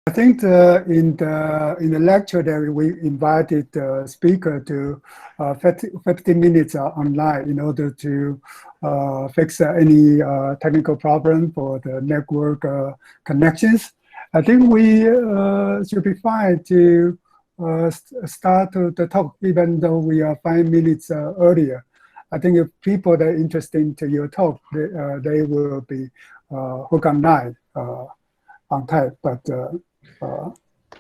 I think in the lecture there we invited the speaker to 15 minutes online in order to fix any technical problem for the network connections. I think we should be fine to start the talk, even though we are 5 minutes earlier. I think if people are interested in your talk, they will be hooked online on time. But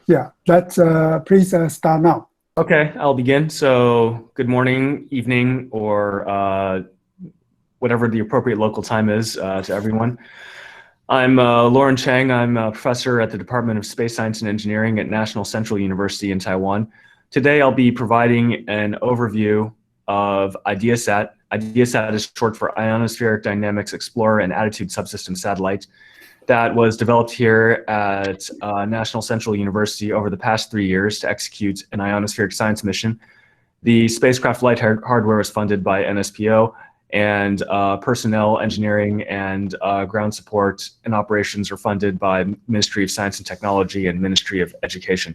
yeah, let's please start now. Okay, I'll begin. So good morning, evening, or whatever the appropriate local time is to everyone. I'm Loren Chang. I'm a professor at the Department of Space Science and Engineering at National Central University in Taiwan. Today I'll be providing an overview of IDEASSat. IDEASSat is short for Ionospheric Dynamics Explorer and Attitude Subsystem Satellite, that was developed here at National Central University over the past 3 years to execute an ionospheric science mission. The spacecraft flight hardware was funded by NSPO, and personnel, engineering, and ground support and operations are funded by Ministry of Science and Technology and Ministry of Education.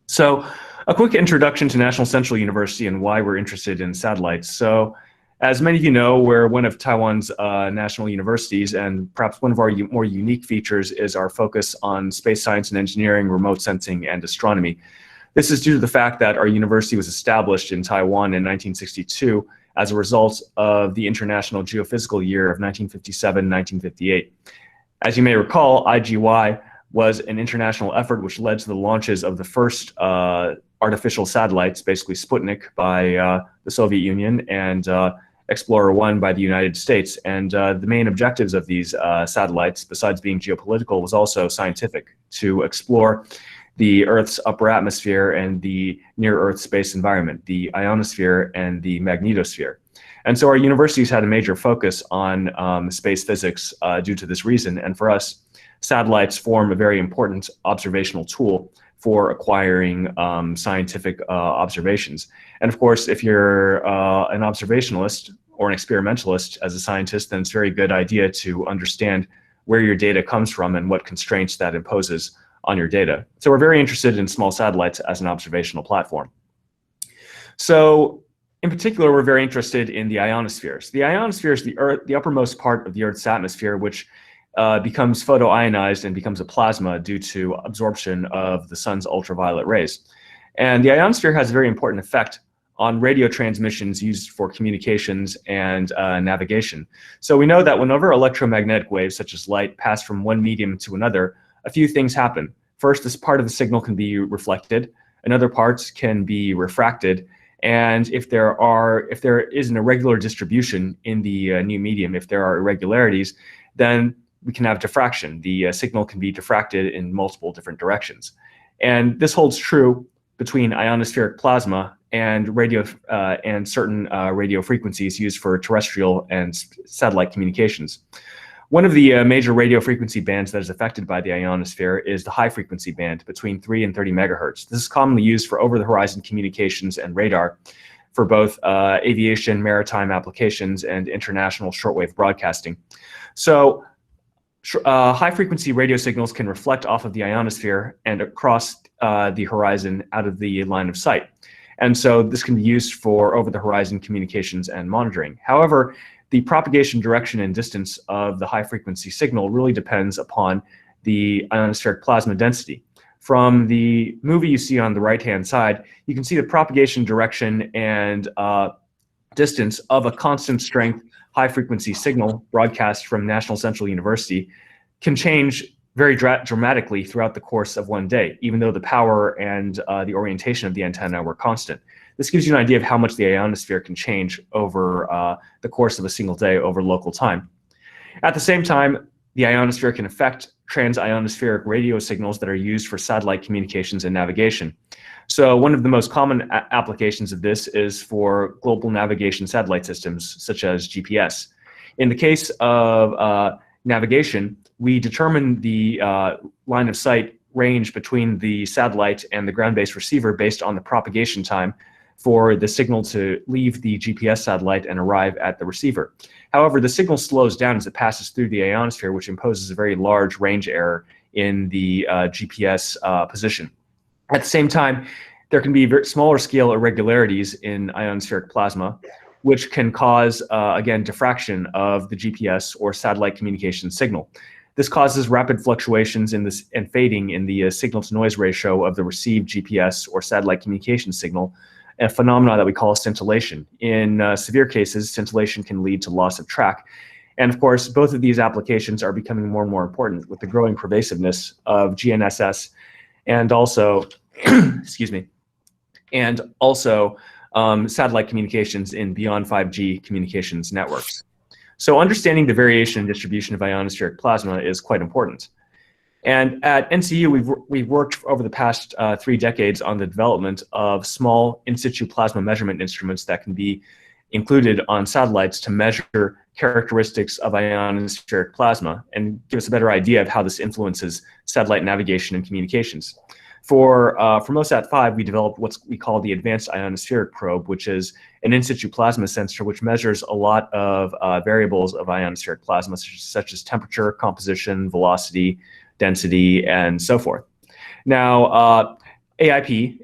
So a quick introduction to National Central University and why we're interested in satellites. So as many of you know, we're one of Taiwan's national universities, and perhaps one of our more unique features is our focus on space science and engineering, remote sensing, and astronomy. This is due to the fact that our university was established in Taiwan in 1962 as a result of the International Geophysical Year of 1957-1958. As you may recall, IGY was an international effort which led to the launches of the first artificial satellites, basically Sputnik by the Soviet Union and Explorer 1 by the United States. And the main objectives of these satellites, besides being geopolitical, was also scientific, to explore the Earth's upper atmosphere and the near-Earth space environment, the ionosphere and the magnetosphere. And so our universities had a major focus on space physics due to this reason. And for us, satellites form a very important observational tool for acquiring scientific observations. And of course, if you're an observationalist or an experimentalist as a scientist, then it's a very good idea to understand where your data comes from and what constraints that imposes on your data. So we're very interested in small satellites as an observational platform. So in particular, we're very interested in the ionosphere. So the ionosphere is the uppermost part of the Earth's atmosphere, which becomes photoionized and becomes a plasma due to absorption of the sun's ultraviolet rays. And the ionosphere has a very important effect on radio transmissions used for communications and navigation. So we know that whenever electromagnetic waves such as light pass from one medium to another, a few things happen. First, this part of the signal can be reflected, another part can be refracted, and if there is an irregular distribution in the new medium, if there are irregularities, then we can have diffraction. The signal can be diffracted in multiple different directions. And this holds true between ionospheric plasma and radio and certain radio frequencies used for terrestrial and satellite communications. One of the major radio frequency bands that is affected by the ionosphere is the high frequency band between 3 and 30 megahertz. This is commonly used for over-the-horizon communications and radar for both aviation, maritime applications, and international shortwave broadcasting. So high-frequency radio signals can reflect off of the ionosphere and across the horizon out of the line of sight. And so this can be used for over-the-horizon communications and monitoring. However, the propagation direction and distance of the high-frequency signal really depends upon the ionospheric plasma density. From the movie you see on the right-hand side, you can see the propagation direction and distance of a constant strength high-frequency signal broadcast from National Central University can change very dramatically throughout the course of one day, even though the power and the orientation of the antenna were constant. This gives you an idea of how much the ionosphere can change over the course of a single day over local time. At the same time, the ionosphere can affect trans-ionospheric radio signals that are used for satellite communications and navigation. So one of the most common applications of this is for global navigation satellite systems, such as GPS. In the case of navigation, we determine the line of sight range between the satellite and the ground-based receiver based on the propagation time for the signal to leave the GPS satellite and arrive at the receiver. However, the signal slows down as it passes through the ionosphere, which imposes a very large range error in the GPS position. At the same time, there can be very smaller scale irregularities in ionospheric plasma, which can cause, again, diffraction of the GPS or satellite communication signal. This causes rapid fluctuations in this and fading in the signal-to-noise ratio of the received GPS or satellite communication signal, a phenomenon that we call scintillation. In severe cases, scintillation can lead to loss of track. And of course, both of these applications are becoming more and more important with the growing pervasiveness of GNSS and also, excuse me, and also satellite communications in beyond 5G communications networks. So understanding the variation and distribution of ionospheric plasma is quite important. And at NCU, we've worked over the past 3 decades on the development of small in situ plasma measurement instruments that can be included on satellites to measure characteristics of ionospheric plasma and give us a better idea of how this influences satellite navigation and communications. For IDEASSat 5, we developed what we call the Advanced Ionospheric Probe, which is an in situ plasma sensor which measures a lot of variables of ionospheric plasma, such as temperature, composition, velocity, density, and so forth. Now, AIP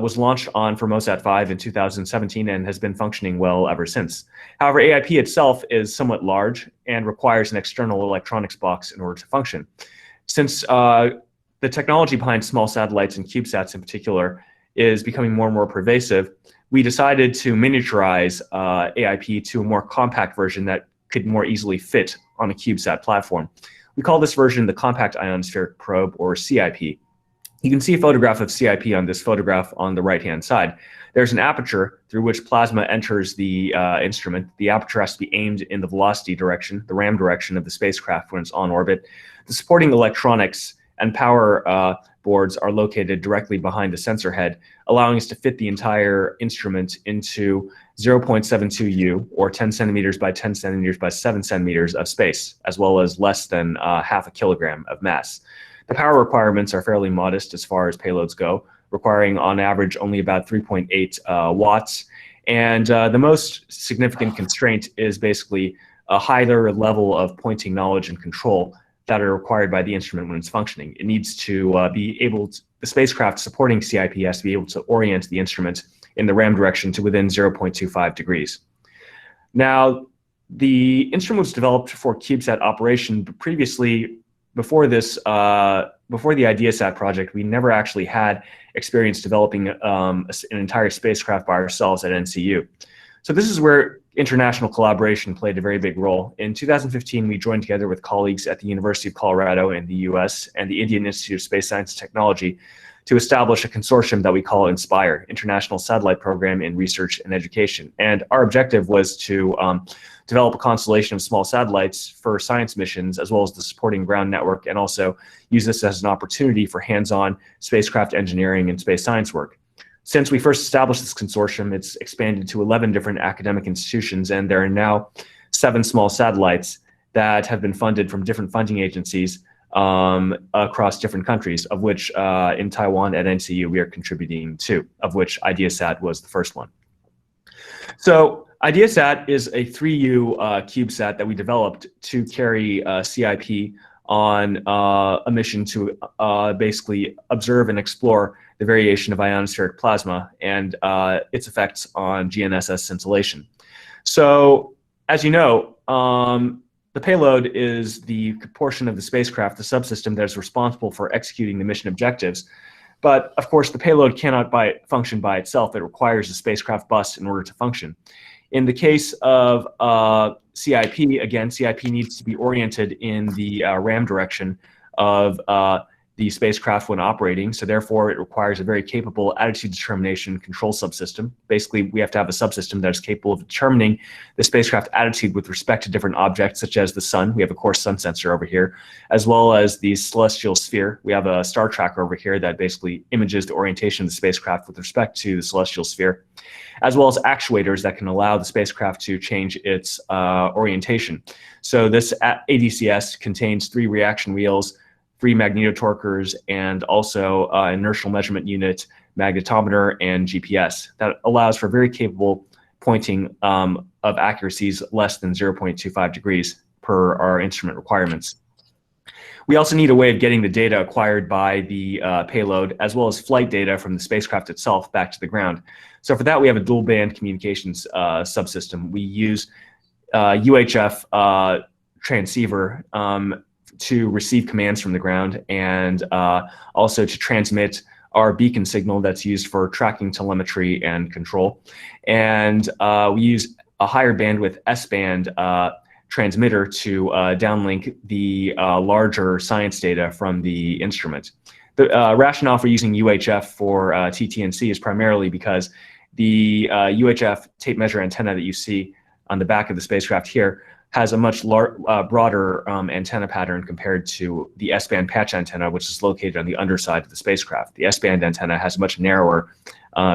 was launched on IDEASSat 5 in 2017 and has been functioning well ever since. However, AIP itself is somewhat large and requires an external electronics box in order to function. Since the technology behind small satellites and CubeSats in particular is becoming more and more pervasive, we decided to miniaturize AIP to a more compact version that could more easily fit on a CubeSat platform. We call this version the Compact Ionospheric Probe, or CIP. You can see a photograph of CIP on this photograph on the right-hand side. There's an aperture through which plasma enters the instrument. The aperture has to be aimed in the velocity direction, the RAM direction of the spacecraft when it's on orbit. The supporting electronics and power boards are located directly behind the sensor head, allowing us to fit the entire instrument into 0.72 U, or 10 centimeters by 10 centimeters by 7 centimeters of space, as well as less than half a kilogram of mass. The power requirements are fairly modest as far as payloads go, requiring on average only about 3.8 watts. And the most significant constraint is basically a higher level of pointing knowledge and control that are required by the instrument when it's functioning. It needs to be able to, the spacecraft supporting CIP has to be able to orient the instrument in the RAM direction to within 0.25 degrees. Now, the instrument was developed for CubeSat operation, but previously, before this, before the IDEASSat project, we never actually had experience developing an entire spacecraft by ourselves at NCU. So this is where international collaboration played a very big role. In 2015, we joined together with colleagues at the University of Colorado in the US and the Indian Institute of Space Science and Technology to establish a consortium that we call INSPIRE, International Satellite Program in Research and Education. And our objective was to develop a constellation of small satellites for science missions, as well as the supporting ground network, and also use this as an opportunity for hands-on spacecraft engineering and space science work. Since we first established this consortium, it's expanded to 11 different academic institutions, and there are now 7 small satellites that have been funded from different funding agencies across different countries, of which in Taiwan at NCU we are contributing to, of which IDEASSat was the first one. So IDEASSat is a 3U CubeSat that we developed to carry CIP on a mission to basically observe and explore the variation of ionospheric plasma and its effects on GNSS scintillation. So, as you know, the payload is the portion of the spacecraft, the subsystem that is responsible for executing the mission objectives. But of course, the payload cannot function by itself. It requires a spacecraft bus in order to function. In the case of CIP, again, CIP needs to be oriented in the RAM direction of the spacecraft when operating, so therefore it requires a very capable attitude determination control subsystem. Basically, we have to have a subsystem that is capable of determining the spacecraft attitude with respect to different objects, such as the sun. We have a coarse sun sensor over here, as well as the celestial sphere. We have a star tracker over here that basically images the orientation of the spacecraft with respect to the celestial sphere, as well as actuators that can allow the spacecraft to change its orientation. So this ADCS contains 3 reaction wheels, 3 magnetotorquers, and also inertial measurement unit, magnetometer, and GPS. That allows for very capable pointing of accuracies less than 0.25 degrees per our instrument requirements. We also need a way of getting the data acquired by the payload, as well as flight data from the spacecraft itself back to the ground. So for that, we have a dual band communications subsystem. We use UHF transceiver to receive commands from the ground, and also to transmit our beacon signal that's used for tracking telemetry and control. And we use a higher bandwidth S-band transmitter to downlink the larger science data from the instrument. The rationale for using UHF for TT&C is primarily because the UHF tape measure antenna that you see on the back of the spacecraft here has a much broader antenna pattern compared to the S-band patch antenna, which is located on the underside of the spacecraft. The S-band antenna has a much narrower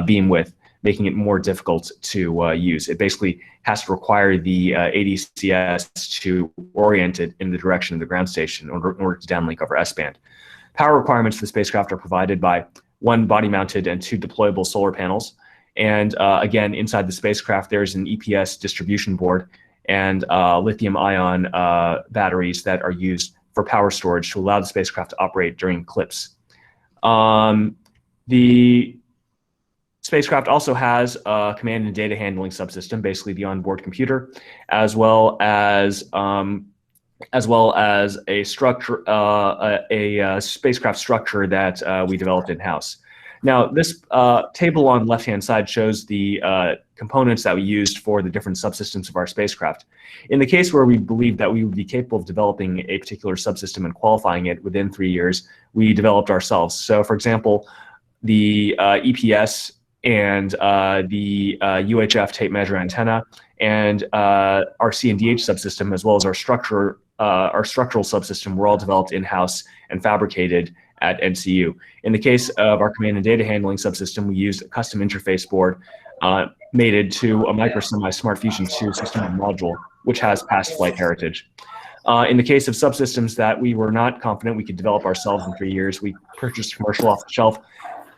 beam width, making it more difficult to use. It basically has to require the ADCS to orient it in the direction of the ground station in order to downlink over S-band. Power requirements for the spacecraft are provided by 1 body-mounted and 2 deployable solar panels. And again, inside the spacecraft, there's an EPS distribution board and lithium-ion batteries that are used for power storage to allow the spacecraft to operate during eclipse. The spacecraft also has a command and data handling subsystem, basically the onboard computer, as well as a structure, a spacecraft structure that we developed in-house. Now, this table on the left-hand side shows the components that we used for the different subsystems of our spacecraft. In the case where we believed that we would be capable of developing a particular subsystem and qualifying it within 3 years, we developed ourselves. So, for example, the EPS and the UHF tape measure antenna and our CNDH subsystem, as well as our structural subsystem, were all developed in-house and fabricated at NCU. In the case of our command and data handling subsystem, we used a custom interface board mated to a microsemi Smart Fusion 2 system and module, which has past flight heritage. In the case of subsystems that we were not confident we could develop ourselves in 3 years, we purchased commercial off-the-shelf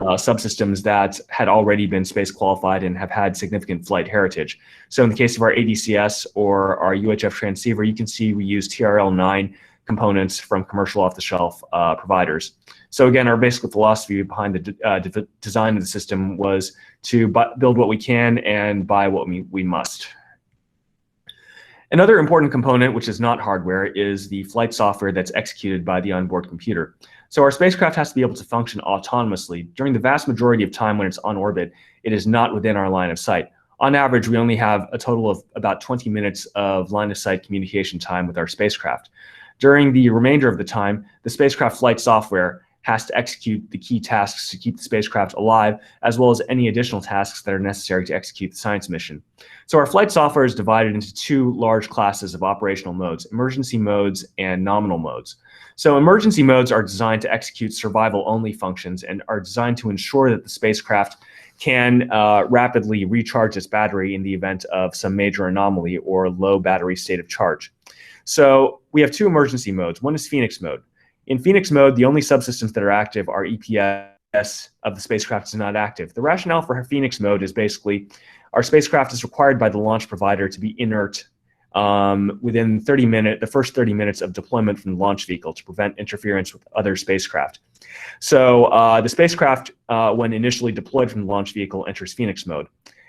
subsystems that had already been space qualified and have had significant flight heritage. So in the case of our ADCS or our UHF transceiver, you can see we use TRL9 components from commercial off-the-shelf providers. So again, our basic philosophy behind the design of the system was to build what we can and buy what we must. Another important component, which is not hardware, is the flight software that's executed by the onboard computer. So our spacecraft has to be able to function autonomously. During the vast majority of time when it's on orbit, it is not within our line of sight. On average, we only have a total of about 20 minutes of line of sight communication time with our spacecraft. During the remainder of the time, the spacecraft flight software has to execute the key tasks to keep the spacecraft alive, as well as any additional tasks that are necessary to execute the science mission. So our flight software is divided into 2 large classes of operational modes: emergency modes and nominal modes. So emergency modes are designed to execute survival-only functions and are designed to ensure that the spacecraft can rapidly recharge its battery in the event of some major anomaly or low battery state of charge. So we have 2 emergency modes. One is Phoenix mode. In Phoenix mode, the only subsystems that are active are EPS of the spacecraft is not active. The rationale for Phoenix mode is basically our spacecraft is required by the launch provider to be inert within the first 30 minutes of deployment from the launch vehicle to prevent interference with other spacecraft. So the spacecraft, when initially deployed from the launch vehicle, enters Phoenix mode.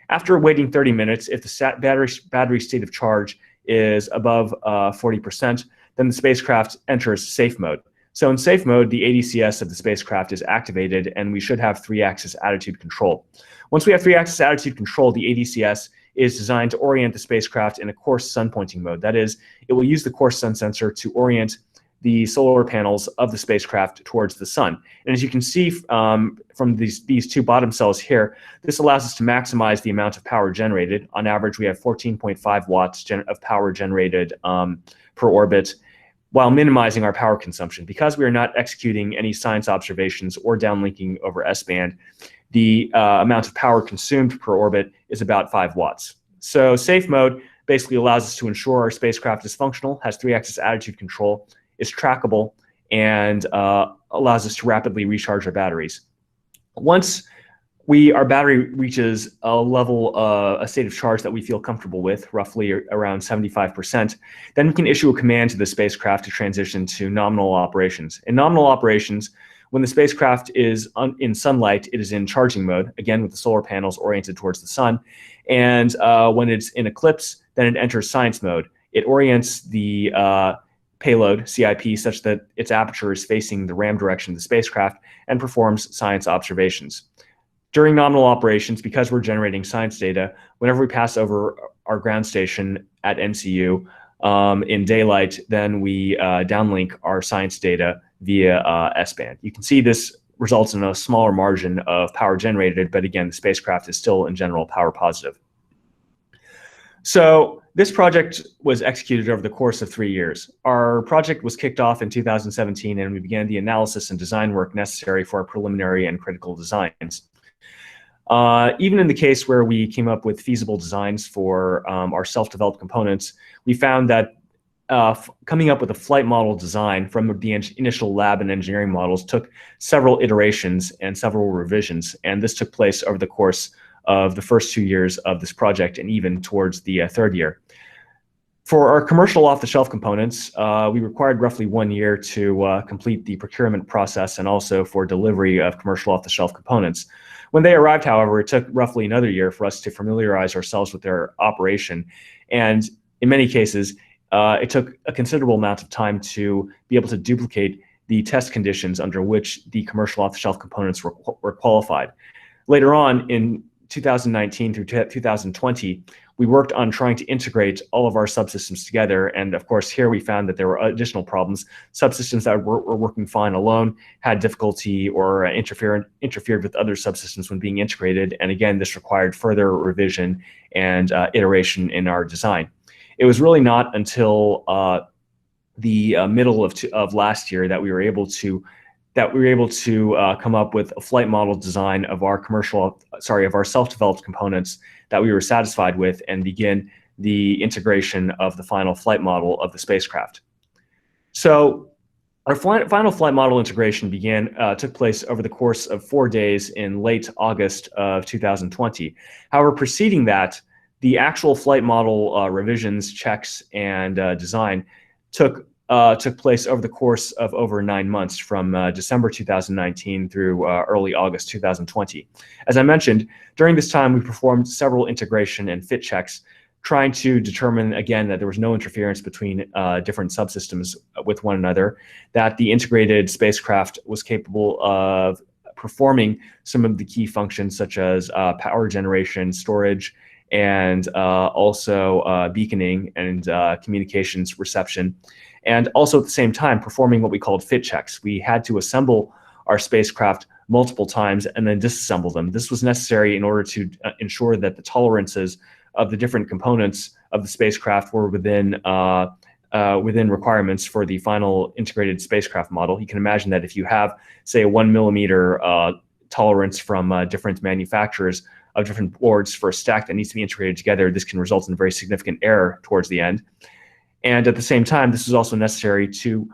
After waiting 30 minutes, if the battery state of charge is above 40%, then the spacecraft enters safe mode. So in safe mode, the ADCS of the spacecraft is activated, and we should have 3-axis attitude control. Once we have 3-axis attitude control, the ADCS is designed to orient the spacecraft in a coarse sun pointing mode. That is, it will use the coarse sun sensor to orient the solar panels of the spacecraft towards the sun. And as you can see from these 2 bottom cells here, this allows us to maximize the amount of power generated. On average, we have 14.5 watts of power generated per orbit, while minimizing our power consumption. Because we are not executing any science observations or downlinking over S-band, the amount of power consumed per orbit is about 5 watts. So safe mode basically allows us to ensure our spacecraft is functional, has 3-axis attitude control, is trackable, and allows us to rapidly recharge our batteries. Once our battery reaches a level, a state of charge that we feel comfortable with, roughly around 75%, then we can issue a command to the spacecraft to transition to nominal operations. In nominal operations, when the spacecraft is in sunlight, it is in charging mode, again with the solar panels oriented towards the sun. And when it's in eclipse, then it enters science mode. It orients the payload, CIP, such that its aperture is facing the RAM direction of the spacecraft and performs science observations. During nominal operations, because we're generating science data, whenever we pass over our ground station at NCU in daylight, then we downlink our science data via S-band. You can see this results in a smaller margin of power generated, but again, the spacecraft is still in general power positive. So this project was executed over the course of 3 years. Our project was kicked off in 2017, and we began the analysis and design work necessary for our preliminary and critical designs. Even in the case where we came up with feasible designs for our self-developed components, we found that coming up with a flight model design from the initial lab and engineering models took several iterations and several revisions, and this took place over the course of the first 2 years of this project and even towards the third year. For our commercial off-the-shelf components, we required roughly 1 year to complete the procurement process and also for delivery of commercial off-the-shelf components. When they arrived, however, it took roughly another year for us to familiarize ourselves with their operation. And in many cases, it took a considerable amount of time to be able to duplicate the test conditions under which the commercial off-the-shelf components were qualified. Later on, in 2019 through 2020, we worked on trying to integrate all of our subsystems together. And of course, here we found that there were additional problems. Subsystems that were working fine alone had difficulty or interfered with other subsystems when being integrated. And again, this required further revision and iteration in our design. It was really not until the middle of last year that we were able to come up with a flight model design of our self-developed components that we were satisfied with and begin the integration of the final flight model of the spacecraft. So our final flight model integration took place over the course of 4 days in late August of 2020. However, preceding that, the actual flight model revisions, checks, and design took place over the course of over 9 months, from December 2019 through early August 2020. As I mentioned, during this time, we performed several integration and fit checks, trying to determine, again, that there was no interference between different subsystems with one another, that the integrated spacecraft was capable of performing some of the key functions such as power generation, storage, and also beaconing and communications reception. And also at the same time, performing what we called fit checks. We had to assemble our spacecraft multiple times and then disassemble them. This was necessary in order to ensure that the tolerances of the different components of the spacecraft were within requirements for the final integrated spacecraft model. You can imagine that if you have, say, a 1 millimeter tolerance from different manufacturers of different boards for a stack that needs to be integrated together, this can result in very significant error towards the end. And at the same time, this is also necessary to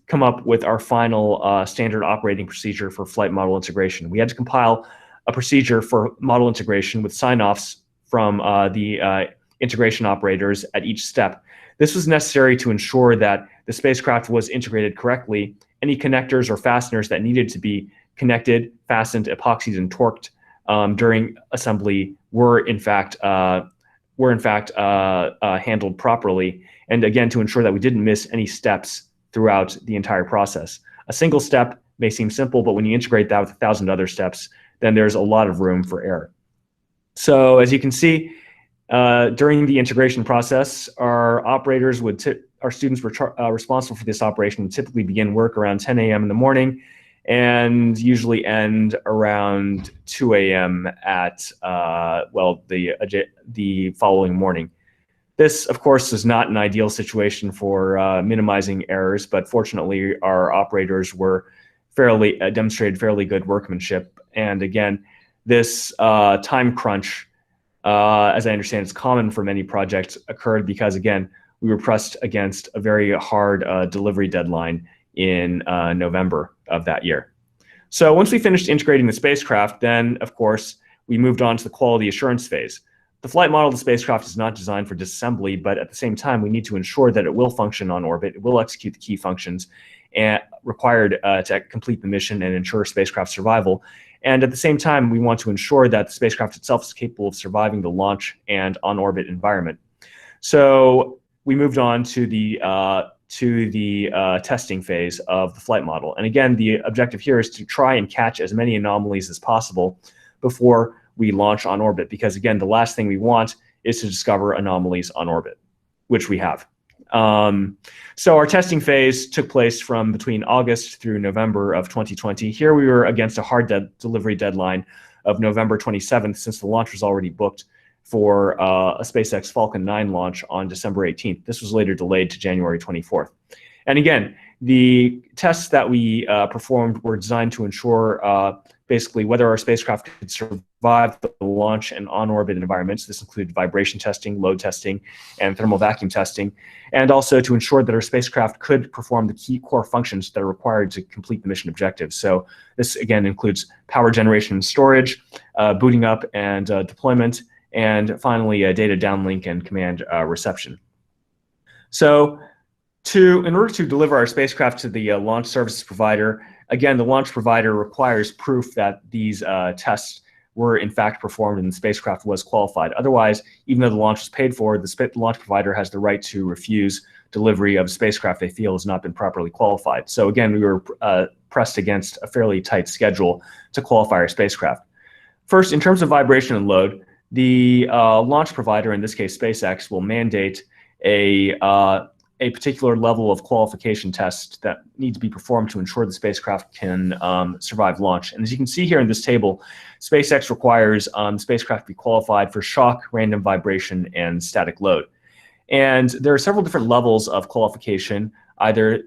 come up with our final standard operating procedure for flight model integration. We had to compile a procedure for model integration with sign-offs from the integration operators at each step. This was necessary to ensure that the spacecraft was integrated correctly. Any connectors or fasteners that needed to be connected, fastened, epoxied, and torqued during assembly were in fact handled properly. And again, to ensure that we didn't miss any steps throughout the entire process. A single step may seem simple, but when you integrate that with 1,000 other steps, then there's a lot of room for error. So as you can see, during the integration process, our students were responsible for this operation would typically begin work around 10 a.m. in the morning and usually end around 2 a.m. at the following morning. This, of course, is not an ideal situation for minimizing errors, but fortunately, our operators demonstrated fairly good workmanship. And again, this time crunch, as I understand, it's common for many projects, occurred because, again, we were pressed against a very hard delivery deadline in November of that year. So once we finished integrating the spacecraft, then of course, we moved on to the quality assurance phase. The flight model of the spacecraft is not designed for disassembly, but at the same time, we need to ensure that it will function on orbit, it will execute the key functions required to complete the mission and ensure spacecraft survival. And at the same time, we want to ensure that the spacecraft itself is capable of surviving the launch and on-orbit environment. So we moved on to the testing phase of the flight model. And again, the objective here is to try and catch as many anomalies as possible before we launch on orbit, because again, the last thing we want is to discover anomalies on orbit, which we have. So our testing phase took place from between August through November of 2020. Here we were against a hard delivery deadline of November 27th, since the launch was already booked for a SpaceX Falcon 9 launch on December 18th. This was later delayed to January 24th. And again, the tests that we performed were designed to ensure basically whether our spacecraft could survive the launch and on-orbit environments. This included vibration testing, load testing, and thermal vacuum testing, and also to ensure that our spacecraft could perform the key core functions that are required to complete the mission objectives. So this again includes power generation and storage, booting up and deployment, and finally data downlink and command reception. So in order to deliver our spacecraft to the launch services provider, again, the launch provider requires proof that these tests were in fact performed and the spacecraft was qualified. Otherwise, even though the launch is paid for, the launch provider has the right to refuse delivery of a spacecraft they feel has not been properly qualified. So again, we were pressed against a fairly tight schedule to qualify our spacecraft. First, in terms of vibration and load, the launch provider, in this case SpaceX, will mandate a particular level of qualification tests that need to be performed to ensure the spacecraft can survive launch. And as you can see here in this table, SpaceX requires the spacecraft to be qualified for shock, random vibration, and static load. And there are several different levels of qualification, either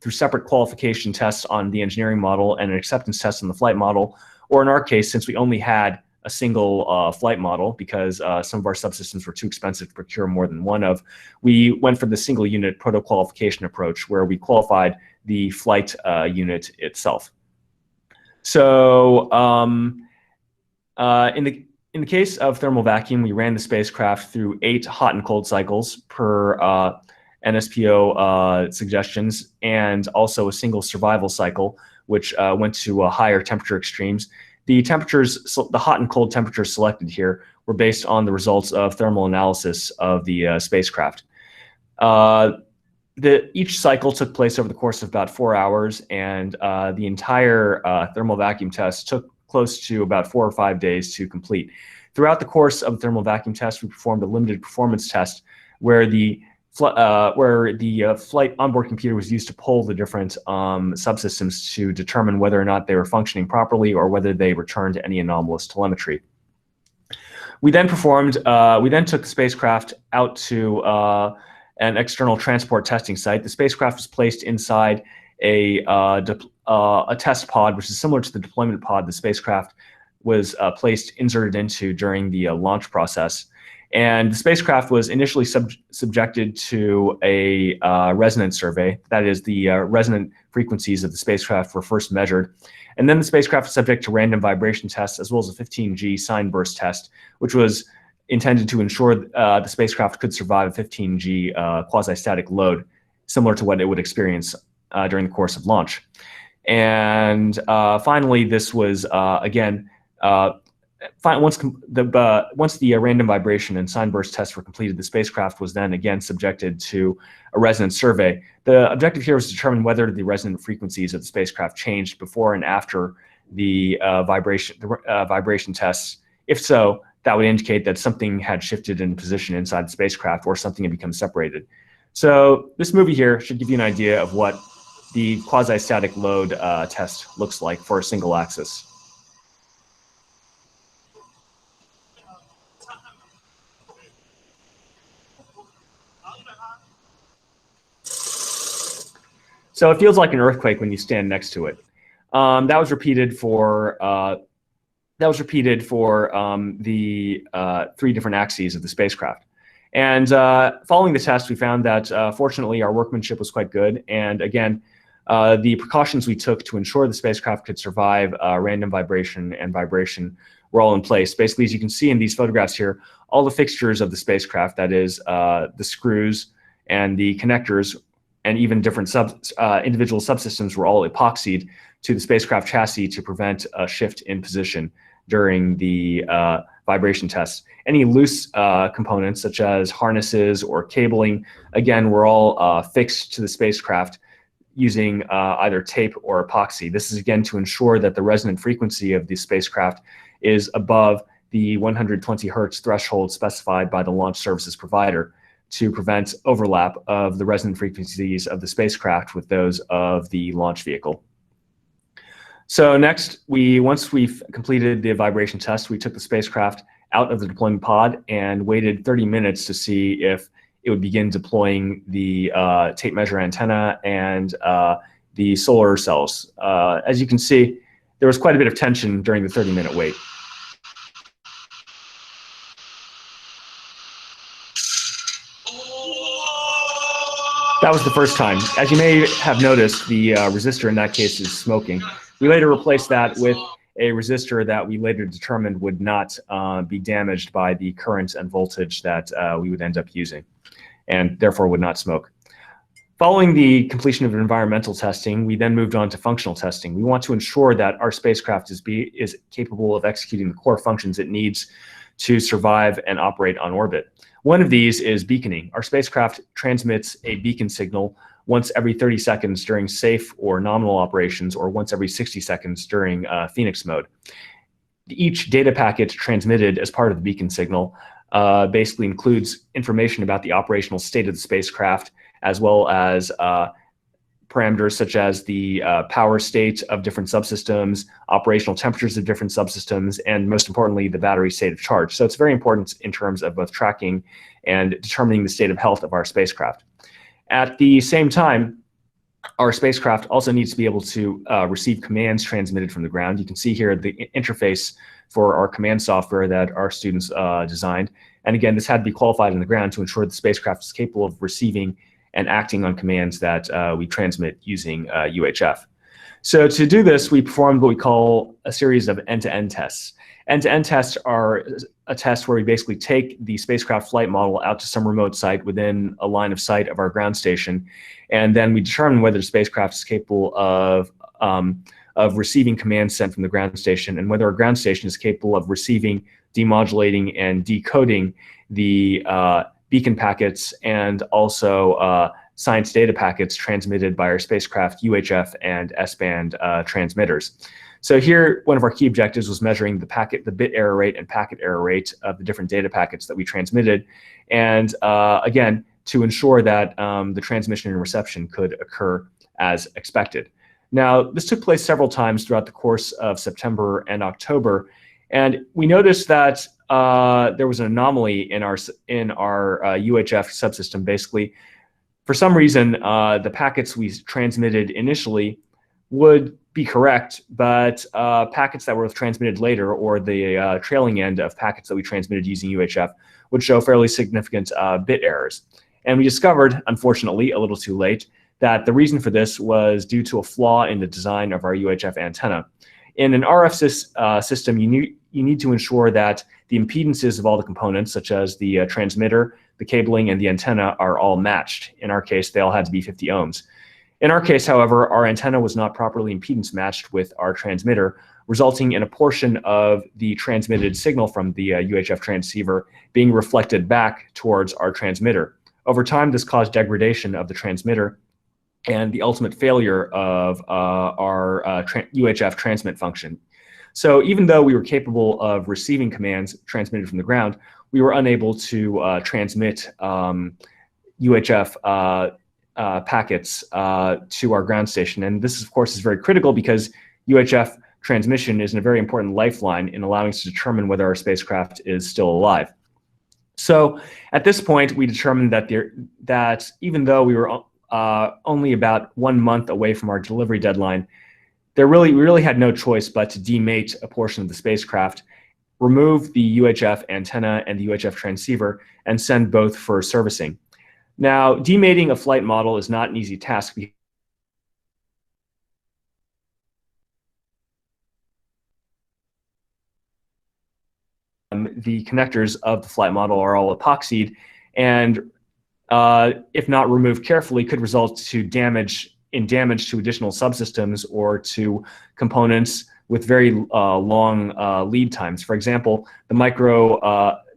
through separate qualification tests on the engineering model and an acceptance test on the flight model, or in our case, since we only had a single flight model because some of our subsystems were too expensive to procure more than one of, we went for the single unit proto-qualification approach where we qualified the flight unit itself. So in the case of thermal vacuum, we ran the spacecraft through 8 hot and cold cycles per NSPO suggestions, and also a single survival cycle, which went to higher temperature extremes. The temperatures, the hot and cold temperatures selected here were based on the results of thermal analysis of the spacecraft. Each cycle took place over the course of about 4 hours, and the entire thermal vacuum test took close to about 4 or 5 days to complete. Throughout the course of the thermal vacuum test, we performed a limited performance test where the flight onboard computer was used to poll the different subsystems to determine whether or not they were functioning properly or whether they returned any anomalous telemetry. We then took the spacecraft out to an external transport testing site. The spacecraft was placed inside a test pod, which is similar to the deployment pod the spacecraft was inserted into during the launch process. And the spacecraft was initially subjected to a resonance survey. That is, the resonant frequencies of the spacecraft were first measured. And then the spacecraft was subject to random vibration tests, as well as a 15G sine burst test, which was intended to ensure the spacecraft could survive a 15G quasi-static load, similar to what it would experience during the course of launch. And finally, this was, again, once the random vibration and sine burst tests were completed, the spacecraft was then again subjected to a resonance survey. The objective here was to determine whether the resonant frequencies of the spacecraft changed before and after the vibration tests. If so, that would indicate that something had shifted in position inside the spacecraft or something had become separated. So this movie here should give you an idea of what the quasi-static load test looks like for a single axis. So it feels like an earthquake when you stand next to it. That was repeated for the 3 different axes of the spacecraft. And following the test, we found that fortunately our workmanship was quite good. And again, the precautions we took to ensure the spacecraft could survive random vibration and vibration were all in place. Basically, as you can see in these photographs here, all the fixtures of the spacecraft, that is the screws and the connectors and even different individual subsystems, were all epoxied to the spacecraft chassis to prevent a shift in position during the vibration tests. Any loose components, such as harnesses or cabling, again, were all fixed to the spacecraft using either tape or epoxy. This is again to ensure that the resonant frequency of the spacecraft is above the 120 hertz threshold specified by the launch services provider, to prevent overlap of the resonant frequencies of the spacecraft with those of the launch vehicle. So next, once we've completed the vibration test, we took the spacecraft out of the deployment pod and waited 30 minutes to see if it would begin deploying the tape measure antenna and the solar cells. As you can see, there was quite a bit of tension during the 30-minute wait. That was the first time. As you may have noticed, the resistor in that case is smoking. We later replaced that with a resistor that we later determined would not be damaged by the current and voltage that we would end up using, and therefore would not smoke. Following the completion of environmental testing, we then moved on to functional testing. We want to ensure that our spacecraft is capable of executing the core functions it needs to survive and operate on orbit. One of these is beaconing. Our spacecraft transmits a beacon signal once every 30 seconds during safe or nominal operations, or once every 60 seconds during Phoenix mode. Each data packet transmitted as part of the beacon signal basically includes information about the operational state of the spacecraft, as well as parameters such as the power state of different subsystems, operational temperatures of different subsystems, and most importantly, the battery state of charge. So it's very important in terms of both tracking and determining the state of health of our spacecraft. At the same time, our spacecraft also needs to be able to receive commands transmitted from the ground. You can see here the interface for our command software that our students designed. And again, this had to be qualified on the ground to ensure the spacecraft is capable of receiving and acting on commands that we transmit using UHF. So to do this, we performed what we call a series of end-to-end tests. End-to-end tests are a test where we basically take the spacecraft flight model out to some remote site within a line of sight of our ground station, and then we determine whether the spacecraft is capable of receiving commands sent from the ground station, and whether our ground station is capable of receiving, demodulating, and decoding the beacon packets and also science data packets transmitted by our spacecraft UHF and S-band transmitters. So here, one of our key objectives was measuring the bit error rate and packet error rate of the different data packets that we transmitted, and again, to ensure that the transmission and reception could occur as expected. Now, this took place several times throughout the course of September and October, and we noticed that there was an anomaly in our UHF subsystem. Basically, for some reason, the packets we transmitted initially would be correct, but packets that were transmitted later, or the trailing end of packets that we transmitted using UHF, would show fairly significant bit errors. And we discovered, unfortunately, a little too late, that the reason for this was due to a flaw in the design of our UHF antenna. In an RF system, you need to ensure that the impedances of all the components, such as the transmitter, the cabling, and the antenna, are all matched. In our case, they all had to be 50 ohms. In our case, however, our antenna was not properly impedance matched with our transmitter, resulting in a portion of the transmitted signal from the UHF transceiver being reflected back towards our transmitter. Over time, this caused degradation of the transmitter and the ultimate failure of our UHF transmit function. So even though we were capable of receiving commands transmitted from the ground, we were unable to transmit UHF packets to our ground station. And this, of course, is very critical because UHF transmission is a very important lifeline in allowing us to determine whether our spacecraft is still alive. So at this point, we determined that even though we were only about 1 month away from our delivery deadline, we really had no choice but to demate a portion of the spacecraft, remove the UHF antenna and the UHF transceiver, and send both for servicing. Now, demating a flight model is not an easy task the connectors of the flight model are all epoxied, and if not removed carefully, could result to damage to additional subsystems or to components with very long lead times. For example, the micro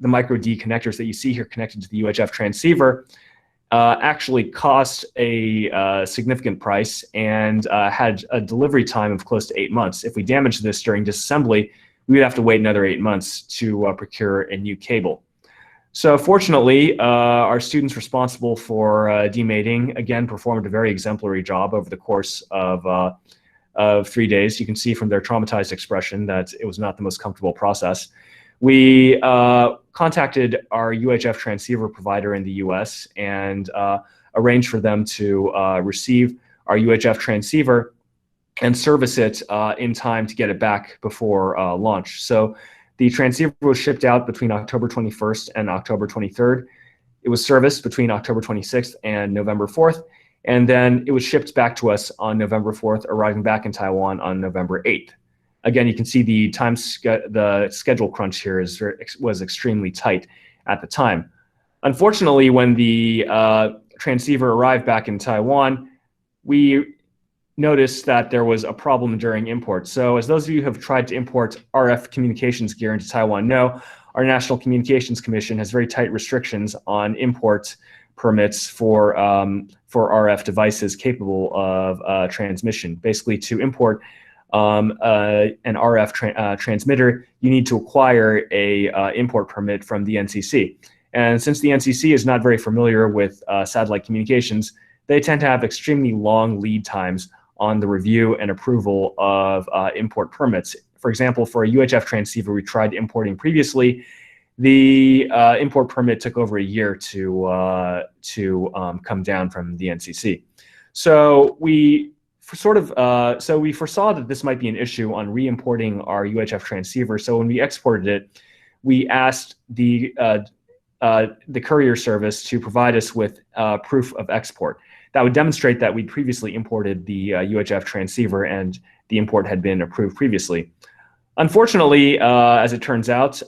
D connectors that you see here connected to the UHF transceiver actually cost a significant price and had a delivery time of close to 8 months. If we damaged this during disassembly, we would have to wait another 8 months to procure a new cable. So fortunately, our students responsible for demating, again, performed a very exemplary job over the course of 3 days. You can see from their traumatized expression that it was not the most comfortable process. We contacted our UHF transceiver provider in the US and arranged for them to receive our UHF transceiver and service it in time to get it back before launch. So the transceiver was shipped out between October 21st and October 23rd. It was serviced between October 26th and November 4th. And then it was shipped back to us on November 4th, arriving back in Taiwan on November 8th. Again, you can see the schedule crunch here was extremely tight at the time. Unfortunately, when the transceiver arrived back in Taiwan, we noticed that there was a problem during import. So as those of you who have tried to import RF communications gear into Taiwan know, our National Communications Commission has very tight restrictions on import permits for RF devices capable of transmission. Basically, to import an RF transmitter, you need to acquire a import permit from the NCC. And since the NCC is not very familiar with satellite communications, they tend to have extremely long lead times on the review and approval of import permits. For example, for a UHF transceiver we tried importing previously, the import permit took over a year to come down from the NCC. So we foresaw that this might be an issue on re-importing our UHF transceiver. So when we exported it, we asked the courier service to provide us with proof of export. That would demonstrate that we'd previously imported the UHF transceiver and the import had been approved previously. Unfortunately, as it turns out,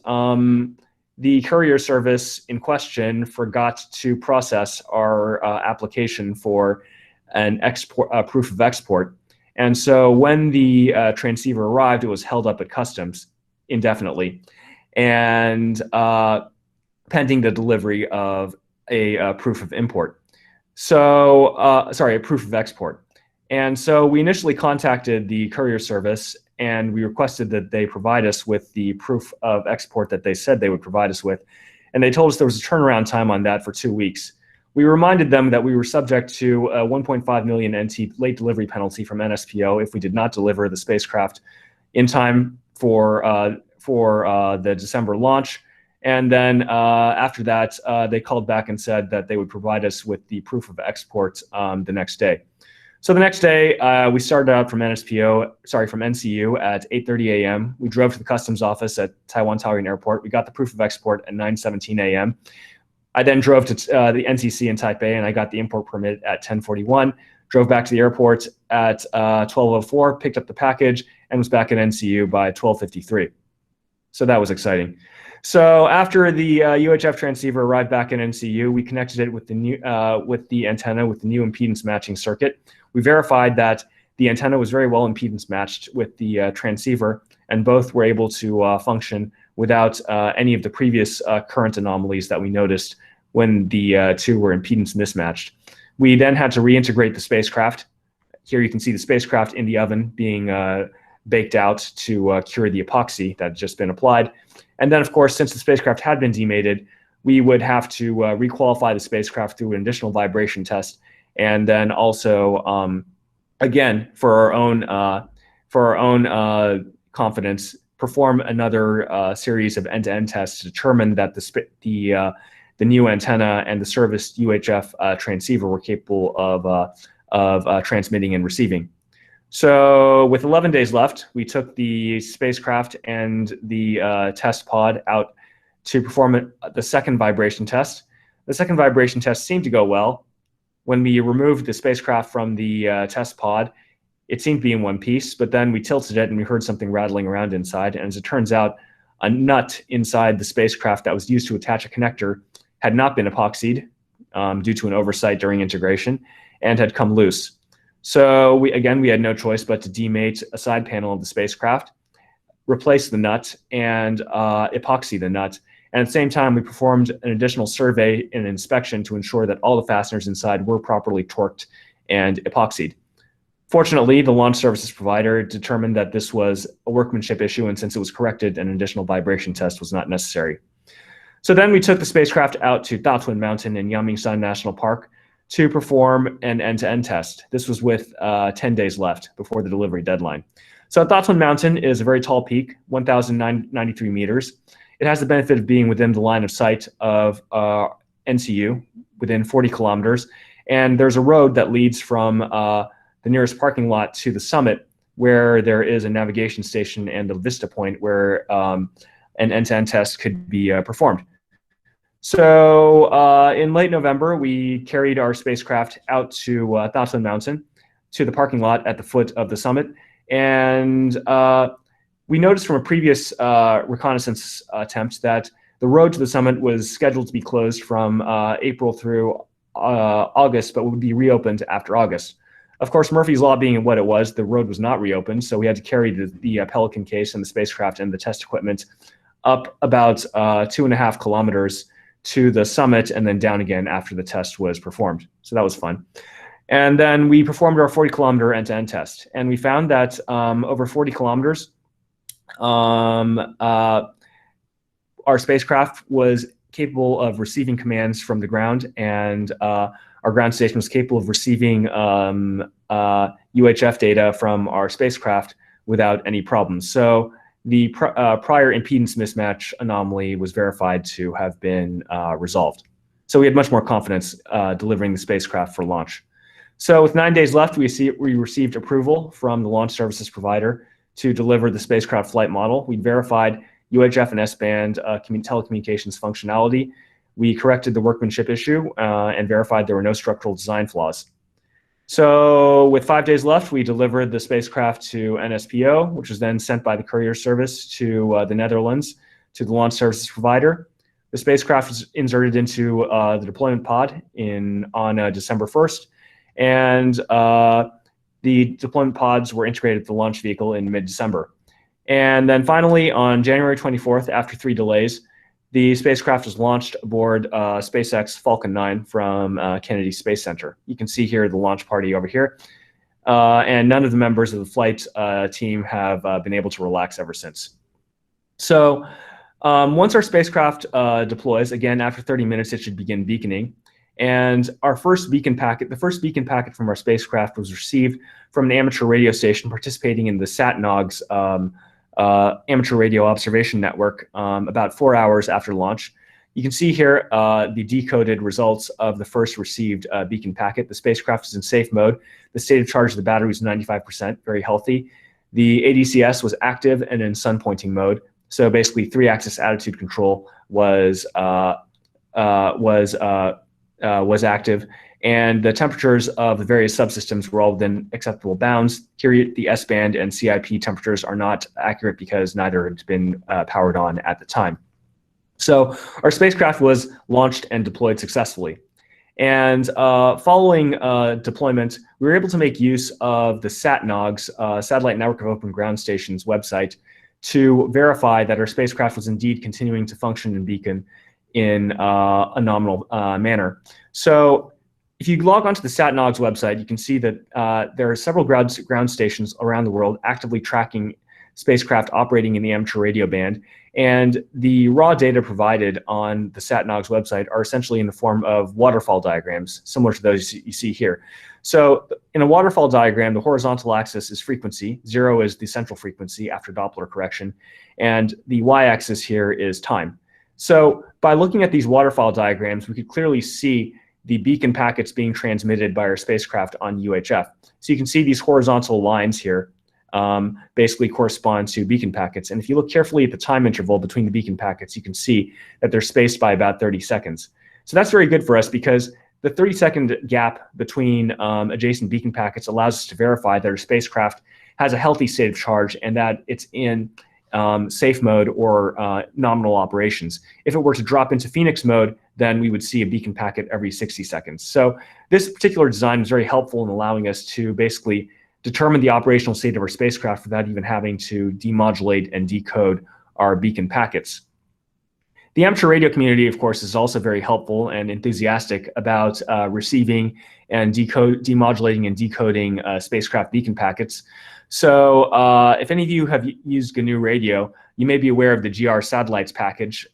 the courier service in question forgot to process our application for an proof of export. And so when the transceiver arrived, it was held up at customs indefinitely, and pending the delivery of a proof of import. So, sorry, a proof of export. And so we initially contacted the courier service and we requested that they provide us with the proof of export that they said they would provide us with. And they told us there was a turnaround time on that for 2 weeks. We reminded them that we were subject to a 1.5 million NT late delivery penalty from NSPO if we did not deliver the spacecraft in time for the December launch. And then after that, they called back and said that they would provide us with the proof of export the next day. So the next day, we started out from NCU at 8:30 a.m. We drove to the customs office at Taiwan Taoyuan Airport. We got the proof of export at 9:17 a.m. I then drove to the NCC in Taipei, and I got the import permit at 10:41. Drove back to the airport at 12:04, picked up the package, and was back at NCU by 12:53. So that was exciting. So after the UHF transceiver arrived back in NCU, we connected it with the new antenna with the new impedance matching circuit. We verified that the antenna was very well impedance matched with the transceiver, and both were able to function without any of the previous current anomalies that we noticed when the two were impedance mismatched. We then had to reintegrate the spacecraft. Here you can see the spacecraft in the oven being baked out to cure the epoxy that had just been applied. And then, of course, since the spacecraft had been demated, we would have to requalify the spacecraft through an additional vibration test, and then also, again, for our own confidence, perform another series of end-to-end tests to determine that the new antenna and the serviced UHF transceiver were capable of transmitting and receiving. So with 11 days left, we took the spacecraft and the test pod out to perform the second vibration test. The second vibration test seemed to go well. When we removed the spacecraft from the test pod, it seemed to be in one piece, but then we tilted it and we heard something rattling around inside. And as it turns out, a nut inside the spacecraft that was used to attach a connector had not been epoxied due to an oversight during integration and had come loose. So we had no choice but to demate a side panel of the spacecraft, replace the nut, and epoxy the nut. And at the same time, we performed an additional survey and inspection to ensure that all the fasteners inside were properly torqued and epoxied. Fortunately, the launch services provider determined that this was a workmanship issue, and since it was corrected, an additional vibration test was not necessary. So then we took the spacecraft out to Taiwan Mountain in Yangmingshan National Park to perform an end-to-end test. This was with 10 days left before the delivery deadline. So Taiwan Mountain is a very tall peak, 1,093 meters. It has the benefit of being within the line of sight of NCU, within 40 kilometers. And there's a road that leads from the nearest parking lot to the summit, where there is a navigation station and a vista point where an end-to-end test could be performed. So in late November, we carried our spacecraft out to Taiwan Mountain, to the parking lot at the foot of the summit. And we noticed from a previous reconnaissance attempt that the road to the summit was scheduled to be closed from April through August, but would be reopened after August. Of course, Murphy's Law being what it was, the road was not reopened, so we had to carry the Pelican case and the spacecraft and the test equipment up about 2.5 kilometers to the summit and then down again after the test was performed. So that was fun. And then we performed our 40-kilometer end-to-end test, and we found that over 40 kilometers, our spacecraft was capable of receiving commands from the ground, and our ground station was capable of receiving UHF data from our spacecraft without any problems. So the prior impedance mismatch anomaly was verified to have been resolved. So we had much more confidence delivering the spacecraft for launch. So with 9 days left, we received approval from the launch services provider to deliver the spacecraft flight model. We verified UHF and S-band telecommunications functionality. We corrected the workmanship issue and verified there were no structural design flaws. So with 5 days left, we delivered the spacecraft to NSPO, which was then sent by the courier service to the Netherlands, to the launch services provider. The spacecraft was inserted into the deployment pod on December 1st, and the deployment pods were integrated with the launch vehicle in mid-December. And then finally, on January 24th, after 3 delays, the spacecraft was launched aboard SpaceX Falcon 9 from Kennedy Space Center. You can see here the launch party over here. And none of the members of the flight team have been able to relax ever since. So once our spacecraft deploys, again, after 30 minutes, it should begin beaconing. And our first beacon packet, the first beacon packet from our spacecraft was received from an amateur radio station participating in the SatNOG's amateur radio observation network about 4 hours after launch. You can see here the decoded results of the first received beacon packet. The spacecraft is in safe mode. The state of charge of the battery was 95%, very healthy. The ADCS was active and in sun pointing mode. So basically 3-axis attitude control was active, and the temperatures of the various subsystems were all within acceptable bounds. Here, the S-band and CIP temperatures are not accurate because neither had been powered on at the time. So our spacecraft was launched and deployed successfully. And following deployment, we were able to make use of the SatNOG's, Satellite Network of Open Ground Stations website, to verify that our spacecraft was indeed continuing to function and beacon in a nominal manner. So if you log onto the SatNOG's website, you can see that there are several ground stations around the world actively tracking spacecraft operating in the amateur radio band. And the raw data provided on the SatNOG's website are essentially in the form of waterfall diagrams, similar to those you see here. So in a waterfall diagram, the horizontal axis is frequency. 0 is the central frequency after Doppler correction. And the y-axis here is time. So by looking at these waterfall diagrams, we could clearly see the beacon packets being transmitted by our spacecraft on UHF. So you can see these horizontal lines here basically correspond to beacon packets. And if you look carefully at the time interval between the beacon packets, you can see that they're spaced by about 30 seconds. So that's very good for us because the 30-second gap between adjacent beacon packets allows us to verify that our spacecraft has a healthy state of charge and that it's in safe mode or nominal operations. If it were to drop into Phoenix mode, then we would see a beacon packet every 60 seconds. So this particular design is very helpful in allowing us to basically determine the operational state of our spacecraft without even having to demodulate and decode our beacon packets. The amateur radio community, of course, is also very helpful and enthusiastic about receiving and demodulating and decoding spacecraft beacon packets. So if any of you have used GNU Radio, you may be aware of the GR satellites package,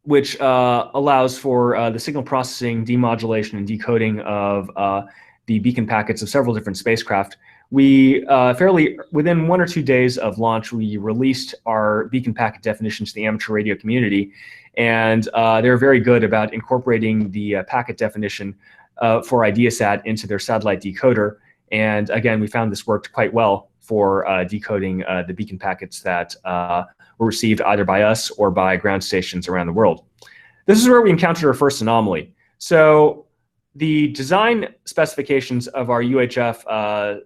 which allows for the signal processing, demodulation, and decoding of the beacon packets of several different spacecraft. We within 1 or 2 days of launch, we released our beacon packet definition to the amateur radio community, and they're very good about incorporating the packet definition for IDEASSat into their satellite decoder. And again, we found this worked quite well for decoding the beacon packets that were received either by us or by ground stations around the world. This is where we encountered our first anomaly. So the design specifications of our UHF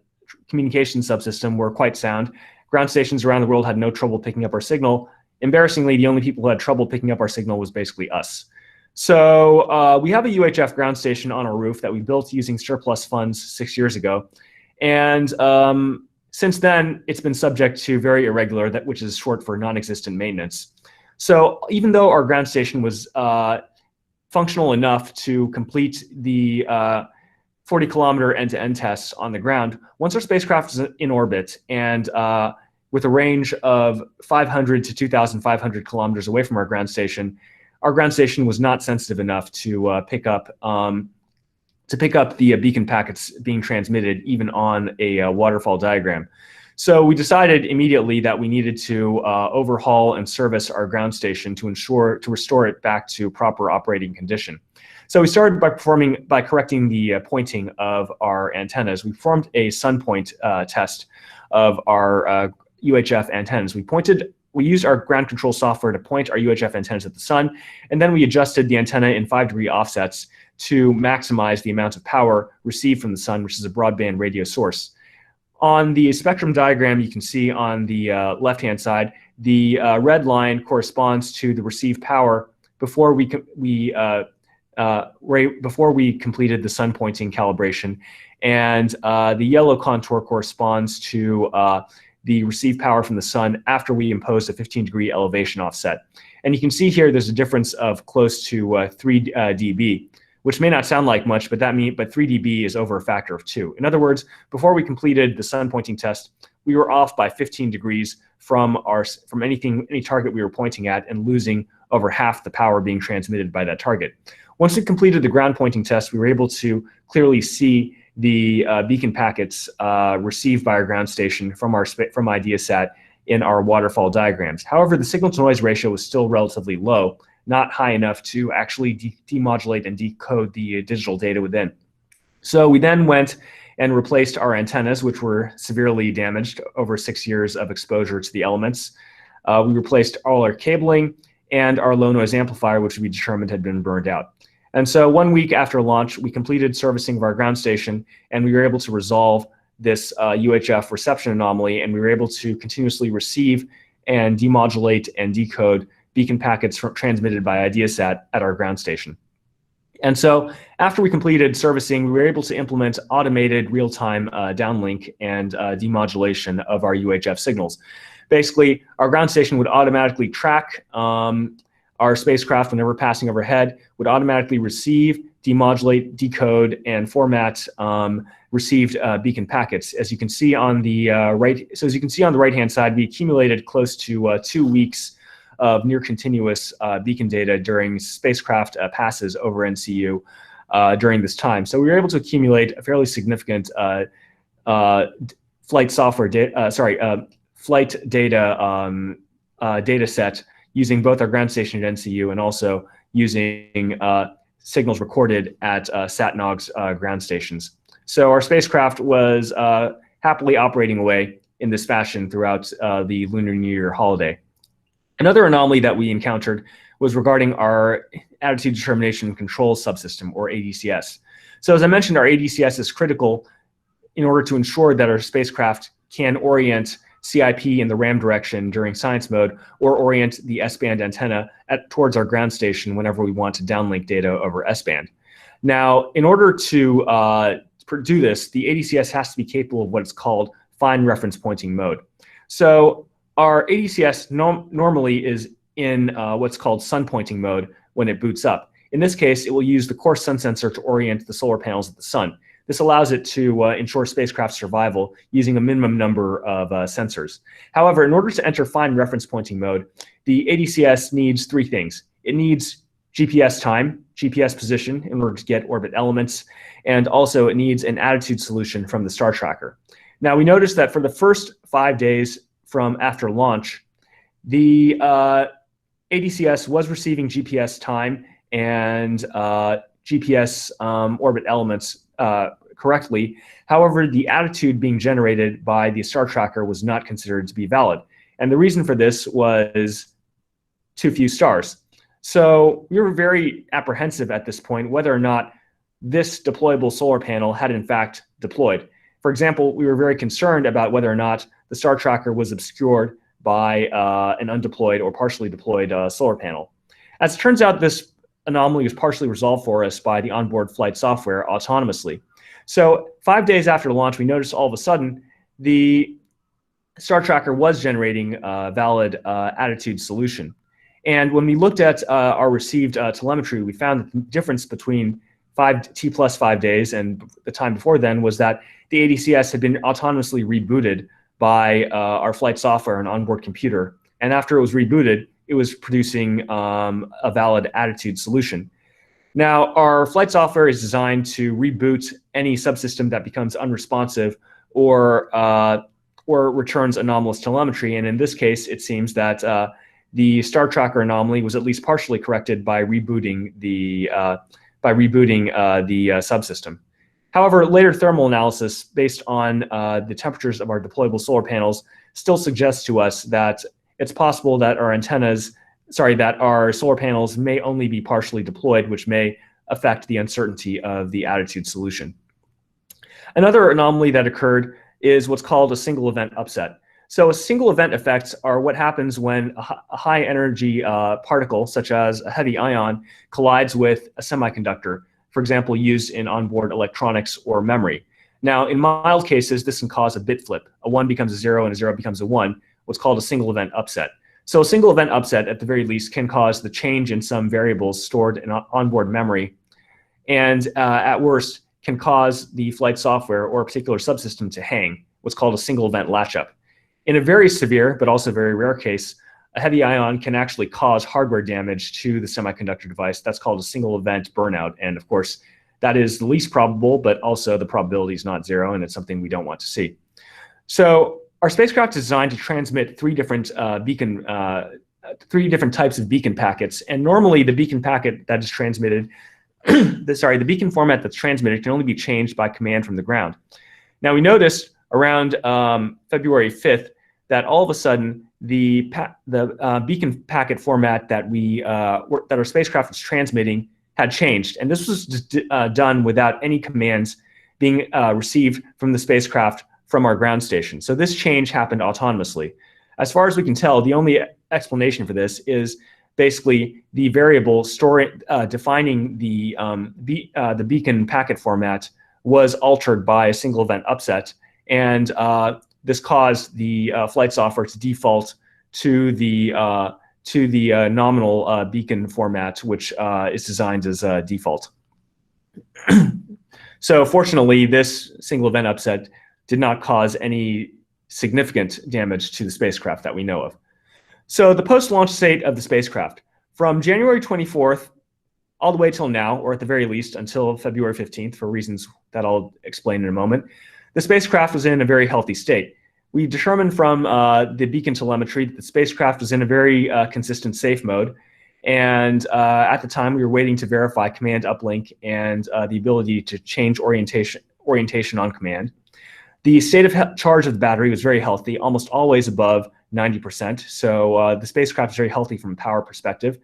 communication subsystem were quite sound. Ground stations around the world had no trouble picking up our signal. Embarrassingly, the only people who had trouble picking up our signal was basically us. So we have a UHF ground station on our roof that we built using surplus funds 6 years ago. And since then, it's been subject to very irregular, which is short for non-existent maintenance. So even though our ground station was functional enough to complete the 40-kilometer end-to-end tests on the ground, once our spacecraft is in orbit and with a range of 500 to 2,500 kilometers away from our ground station was not sensitive enough to pick up the beacon packets being transmitted even on a waterfall diagram. So we decided immediately that we needed to overhaul and service our ground station to restore it back to proper operating condition. So we started by correcting the pointing of our antennas. We performed a sun point test of our UHF antennas. We used our ground control software to point our UHF antennas at the sun, and then we adjusted the antenna in 5-degree offsets to maximize the amount of power received from the sun, which is a broadband radio source. On the spectrum diagram, you can see on the left-hand side, the red line corresponds to the received power before we completed the sun pointing calibration, and the yellow contour corresponds to the received power from the sun after we imposed a 15-degree elevation offset. And you can see here there's a difference of close to 3 dB, which may not sound like much, but 3 dB is over a factor of 2. In other words, before we completed the sun pointing test, we were off by 15 degrees from any target we were pointing at and losing over half the power being transmitted by that target. Once we completed the ground pointing test, we were able to clearly see the beacon packets received by our ground station from IDEASSat in our waterfall diagrams. However, the signal to noise ratio was still relatively low, not high enough to actually demodulate and decode the digital data within. So we then went and replaced our antennas, which were severely damaged over 6 years of exposure to the elements. We replaced all our cabling and our low noise amplifier, which we determined had been burned out. And so 1 week after launch, we completed servicing of our ground station, and we were able to resolve this UHF reception anomaly, and we were able to continuously receive and demodulate and decode beacon packets transmitted by IDEASSat at our ground station. And so after we completed servicing, we were able to implement automated real-time downlink and demodulation of our UHF signals. Basically, our ground station would automatically track our spacecraft whenever passing overhead, would automatically receive, demodulate, decode, and format received beacon packets. As you can see on the right-hand side, we accumulated close to 2 weeks of near continuous beacon data during spacecraft passes over NCU during this time. So we were able to accumulate a fairly significant flight data data set using both our ground station at NCU and also using signals recorded at SatNog's ground stations. So our spacecraft was happily operating away in this fashion throughout the Lunar New Year holiday. Another anomaly that we encountered was regarding our attitude determination control subsystem, or ADCS. So as I mentioned, our ADCS is critical in order to ensure that our spacecraft can orient CIP in the RAM direction during science mode, or orient the S-band antenna towards our ground station whenever we want to downlink data over S-band. Now, in order to do this, the ADCS has to be capable of what's called fine reference pointing mode. So our ADCS normally is in what's called sun pointing mode when it boots up. In this case, it will use the coarse sun sensor to orient the solar panels of the sun. This allows it to ensure spacecraft survival using a minimum number of sensors. However, in order to enter fine reference pointing mode, the ADCS needs three things. It needs GPS time, GPS position in order to get orbit elements, and also it needs an attitude solution from the star tracker. Now, we noticed that for the first 5 days from after launch, the ADCS was receiving GPS time and GPS orbit elements correctly. However, the attitude being generated by the star tracker was not considered to be valid. And the reason for this was too few stars. So we were very apprehensive at this point whether or not this deployable solar panel had in fact deployed. For example, we were very concerned about whether or not the star tracker was obscured by an undeployed or partially deployed solar panel. As it turns out, this anomaly was partially resolved for us by the onboard flight software autonomously. So 5 days after launch, we noticed all of a sudden the star tracker was generating a valid attitude solution. And when we looked at our received telemetry, we found that the difference between T plus 5 days and the time before then was that the ADCS had been autonomously rebooted by our flight software and onboard computer. And after it was rebooted, it was producing a valid attitude solution. Now, our flight software is designed to reboot any subsystem that becomes unresponsive or returns anomalous telemetry. And in this case, it seems that the star tracker anomaly was at least partially corrected by rebooting the subsystem. However, later thermal analysis based on the temperatures of our deployable solar panels still suggests to us that it's possible that our solar panels may only be partially deployed, which may affect the uncertainty of the attitude solution. Another anomaly that occurred is what's called a single event upset. So a single event effects are what happens when a high energy particle, such as a heavy ion, collides with a semiconductor, for example, used in onboard electronics or memory. Now, in mild cases, this can cause a bit flip. A 1 becomes a 0 and a 0 becomes a 1, what's called a single event upset. So a single event upset, at the very least, can cause the change in some variables stored in onboard memory, and at worst, can cause the flight software or a particular subsystem to hang, what's called a single event latch-up. In a very severe, but also very rare case, a heavy ion can actually cause hardware damage to the semiconductor device. That's called a single event burnout. And of course, that is the least probable, but also the probability is not zero, and it's something we don't want to see. So our spacecraft is designed to transmit three different types of beacon packets. And normally the beacon packet that is transmitted, the beacon format that's transmitted can only be changed by command from the ground. Now we noticed around February 5th that all of a sudden the beacon packet format that our spacecraft was transmitting had changed, and this was done without any commands being received from the spacecraft from our ground station. So this change happened autonomously. As far as we can tell, the only explanation for this is basically the variable defining the beacon packet format was altered by a single event upset, and this caused the flight software to default to the nominal beacon format, which is designed as a default. So fortunately, this single event upset did not cause any significant damage to the spacecraft that we know of. So the post-launch state of the spacecraft, from January 24th all the way till now, or at the very least until February 15th, for reasons that I'll explain in a moment, the spacecraft was in a very healthy state. We determined from the beacon telemetry that the spacecraft was in a very consistent safe mode. And at the time, we were waiting to verify command uplink and the ability to change orientation on command. The state of charge of the battery was very healthy, almost always above 90%. So the spacecraft is very healthy from a power perspective.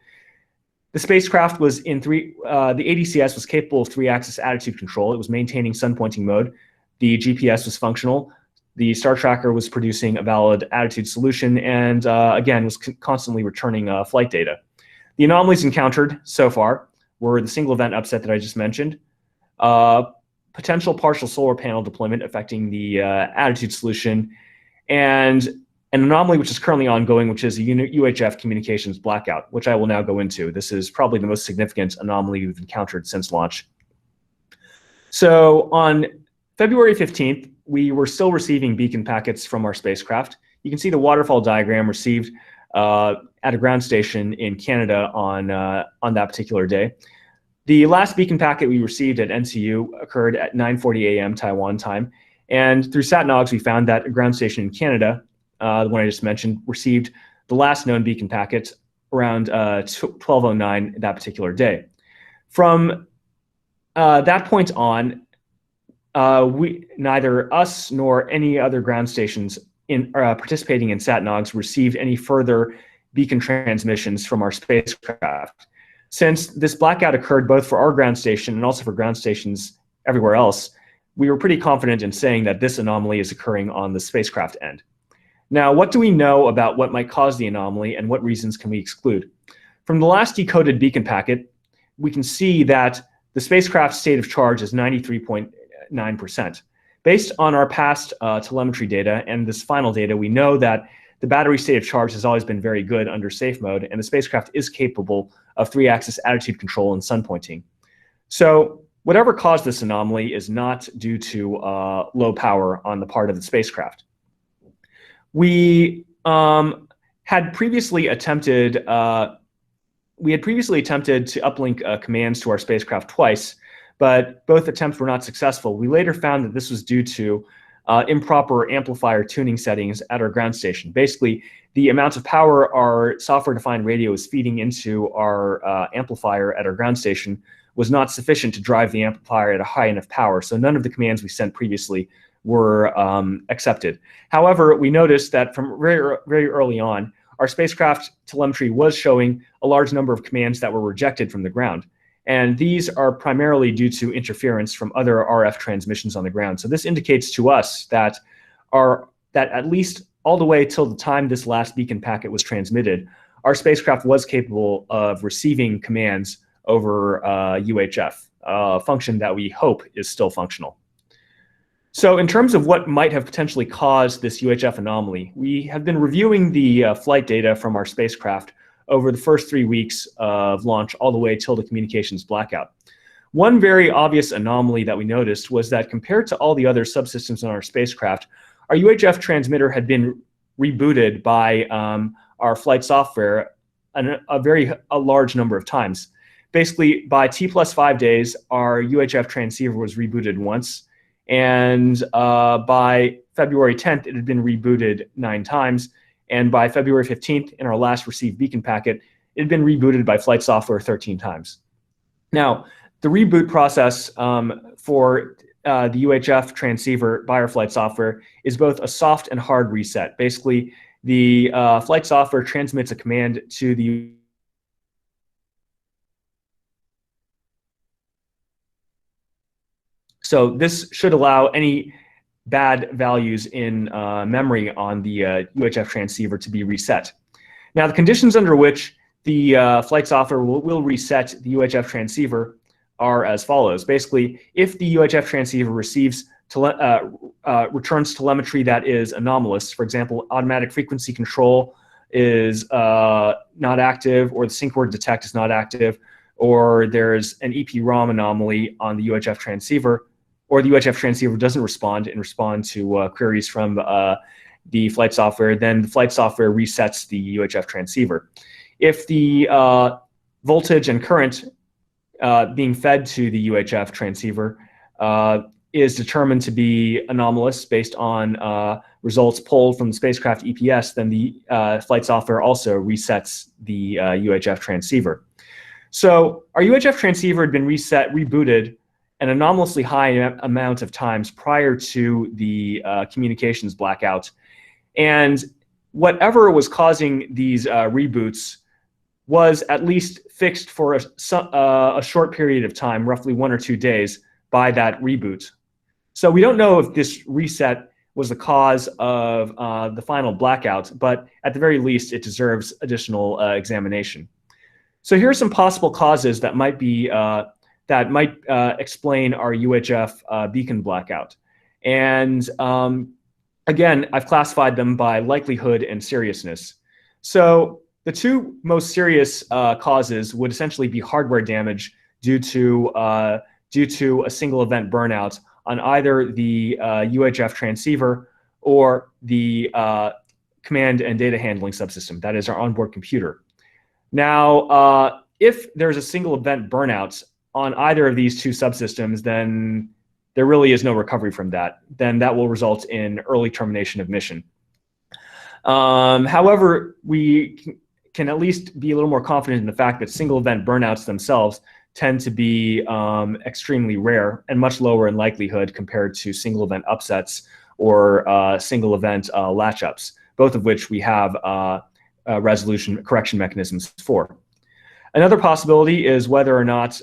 The spacecraft was in the ADCS was capable of 3-axis attitude control. It was maintaining sun pointing mode. The GPS was functional. The star tracker was producing a valid attitude solution and again was constantly returning flight data. The anomalies encountered so far were the single event upset that I just mentioned, potential partial solar panel deployment affecting the attitude solution, and an anomaly which is currently ongoing, which is a UHF communications blackout, which I will now go into. This is probably the most significant anomaly we've encountered since launch. So on February 15th, we were still receiving beacon packets from our spacecraft. You can see the waterfall diagram received at a ground station in Canada on that particular day. The last beacon packet we received at NCU occurred at 9:40 a.m. Taiwan time, and through SatNogs we found that a ground station in Canada, the one I just mentioned, received the last known beacon packet around 12:09 that particular day. From that point on, neither us nor any other ground stations participating in SatNogs received any further beacon transmissions from our spacecraft. Since this blackout occurred both for our ground station and also for ground stations everywhere else, we were pretty confident in saying that this anomaly is occurring on the spacecraft end. Now, what do we know about what might cause the anomaly and what reasons can we exclude? From the last decoded beacon packet, we can see that the spacecraft's state of charge is 93.9%. Based on our past telemetry data and this final data, we know that the battery state of charge has always been very good under safe mode, and the spacecraft is capable of 3-axis attitude control and sun pointing. So whatever caused this anomaly is not due to low power on the part of the spacecraft. We had previously attempted to uplink commands to our spacecraft twice, but both attempts were not successful. We later found that this was due to improper amplifier tuning settings at our ground station. Basically, the amount of power our software-defined radio is feeding into our amplifier at our ground station was not sufficient to drive the amplifier at a high enough power, so none of the commands we sent previously were accepted. However, we noticed that from very early on, our spacecraft telemetry was showing a large number of commands that were rejected from the ground. And these are primarily due to interference from other RF transmissions on the ground. So this indicates to us that at least all the way till the time this last beacon packet was transmitted, our spacecraft was capable of receiving commands over UHF, a function that we hope is still functional. So in terms of what might have potentially caused this UHF anomaly, we have been reviewing the flight data from our spacecraft over the first 3 weeks of launch all the way till the communications blackout. One very obvious anomaly that we noticed was that compared to all the other subsystems on our spacecraft, our UHF transmitter had been rebooted by our flight software a large number of times. Basically, by T+5 days, our UHF transceiver was rebooted once, and by February 10th, it had been rebooted 9 times. And by February 15th, in our last received beacon packet, it had been rebooted by flight software 13 times. Now, the reboot process for the UHF transceiver by our flight software is both a soft and hard reset. Basically, the flight software transmits a command to the So this should allow any bad values in memory on the UHF transceiver to be reset. Now, the conditions under which the flight software will reset the UHF transceiver are as follows. Basically, if the UHF transceiver receives returns telemetry that is anomalous, for example, automatic frequency control is not active, or the sync word detect is not active, or there's an EPROM anomaly on the UHF transceiver, or the UHF transceiver doesn't respond to queries from the flight software, then the flight software resets the UHF transceiver. If the voltage and current being fed to the UHF transceiver is determined to be anomalous based on results pulled from the spacecraft EPS, then the flight software also resets the UHF transceiver. So our UHF transceiver had been rebooted an anomalously high amount of times prior to the communications blackout. And whatever was causing these reboots was at least fixed for a short period of time, roughly 1 or 2 days, by that reboot. So we don't know if this reset was the cause of the final blackout, but at the very least, it deserves additional examination. So here are some possible causes that might be explain our UHF beacon blackout. And again, I've classified them by likelihood and seriousness. So the two most serious causes would essentially be hardware damage due to a single event burnout on either the UHF transceiver or the command and data handling subsystem, that is our onboard computer. Now, if there's a single event burnout on either of these two subsystems, then there really is no recovery from that. Then that will result in early termination of mission. However, we can at least be a little more confident in the fact that single event burnouts themselves tend to be extremely rare and much lower in likelihood compared to single event upsets or single event latch ups, both of which we have resolution correction mechanisms for. Another possibility is whether or not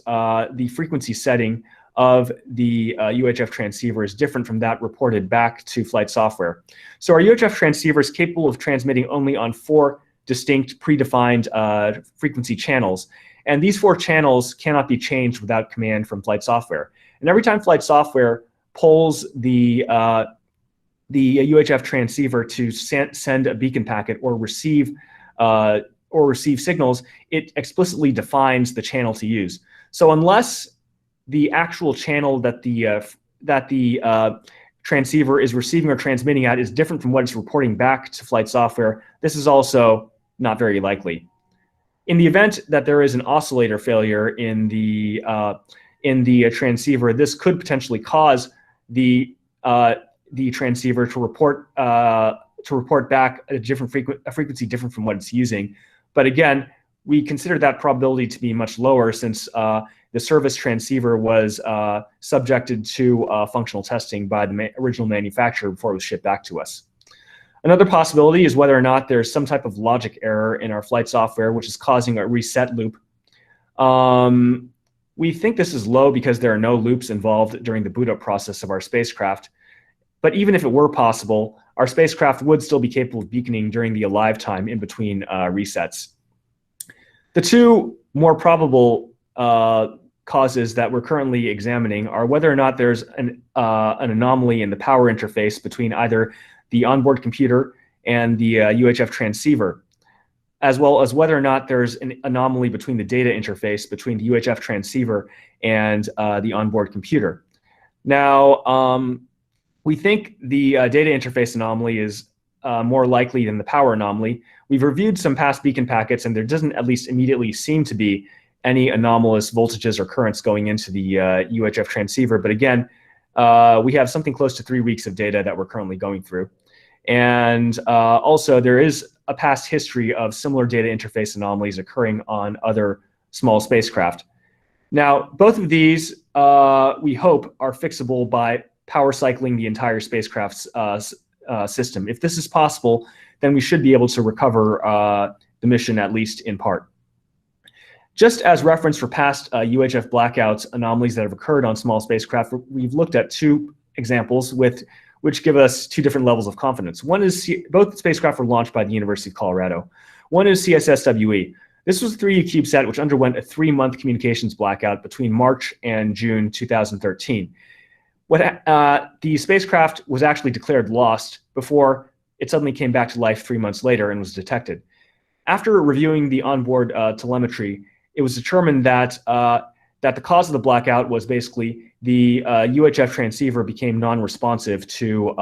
the frequency setting of the UHF transceiver is different from that reported back to flight software. So our UHF transceiver is capable of transmitting only on 4 distinct predefined frequency channels. And these 4 channels cannot be changed without command from flight software. And every time flight software pulls the UHF transceiver to send a beacon packet or receive signals, it explicitly defines the channel to use. So unless the actual channel that the transceiver is receiving or transmitting at is different from what it's reporting back to flight software, this is also not very likely. In the event that there is an oscillator failure in the transceiver, this could potentially cause the transceiver to report back a frequency different from what it's using. But again, we consider that probability to be much lower since the service transceiver was subjected to functional testing by the original manufacturer before it was shipped back to us. Another possibility is whether or not there's some type of logic error in our flight software which is causing a reset loop. We think this is low because there are no loops involved during the boot up process of our spacecraft. But even if it were possible, our spacecraft would still be capable of beaconing during the alive time in between resets. The two more probable causes that we're currently examining are whether or not there's an anomaly in the power interface between either the onboard computer and the UHF transceiver, as well as whether or not there's an anomaly between the data interface between the UHF transceiver and the onboard computer. Now, we think the data interface anomaly is more likely than the power anomaly. We've reviewed some past beacon packets, and there doesn't at least immediately seem to be any anomalous voltages or currents going into the UHF transceiver. But again, we have something close to 3 weeks of data that we're currently going through. And also, there is a past history of similar data interface anomalies occurring on other small spacecraft. Now, both of these, we hope, are fixable by power cycling the entire spacecraft's system. If this is possible, then we should be able to recover the mission, at least in part. Just as reference for past UHF blackouts anomalies that have occurred on small spacecraft, we've looked at 2 examples which give us 2 different levels of confidence. One is both spacecraft were launched by the University of Colorado. One is CSSWE. This was a 3U CubeSat which underwent a 3-month communications blackout between March and June 2013. The spacecraft was actually declared lost before it suddenly came back to life 3 months later and was detected. After reviewing the onboard telemetry, it was determined that the cause of the blackout was basically the UHF transceiver became non-responsive to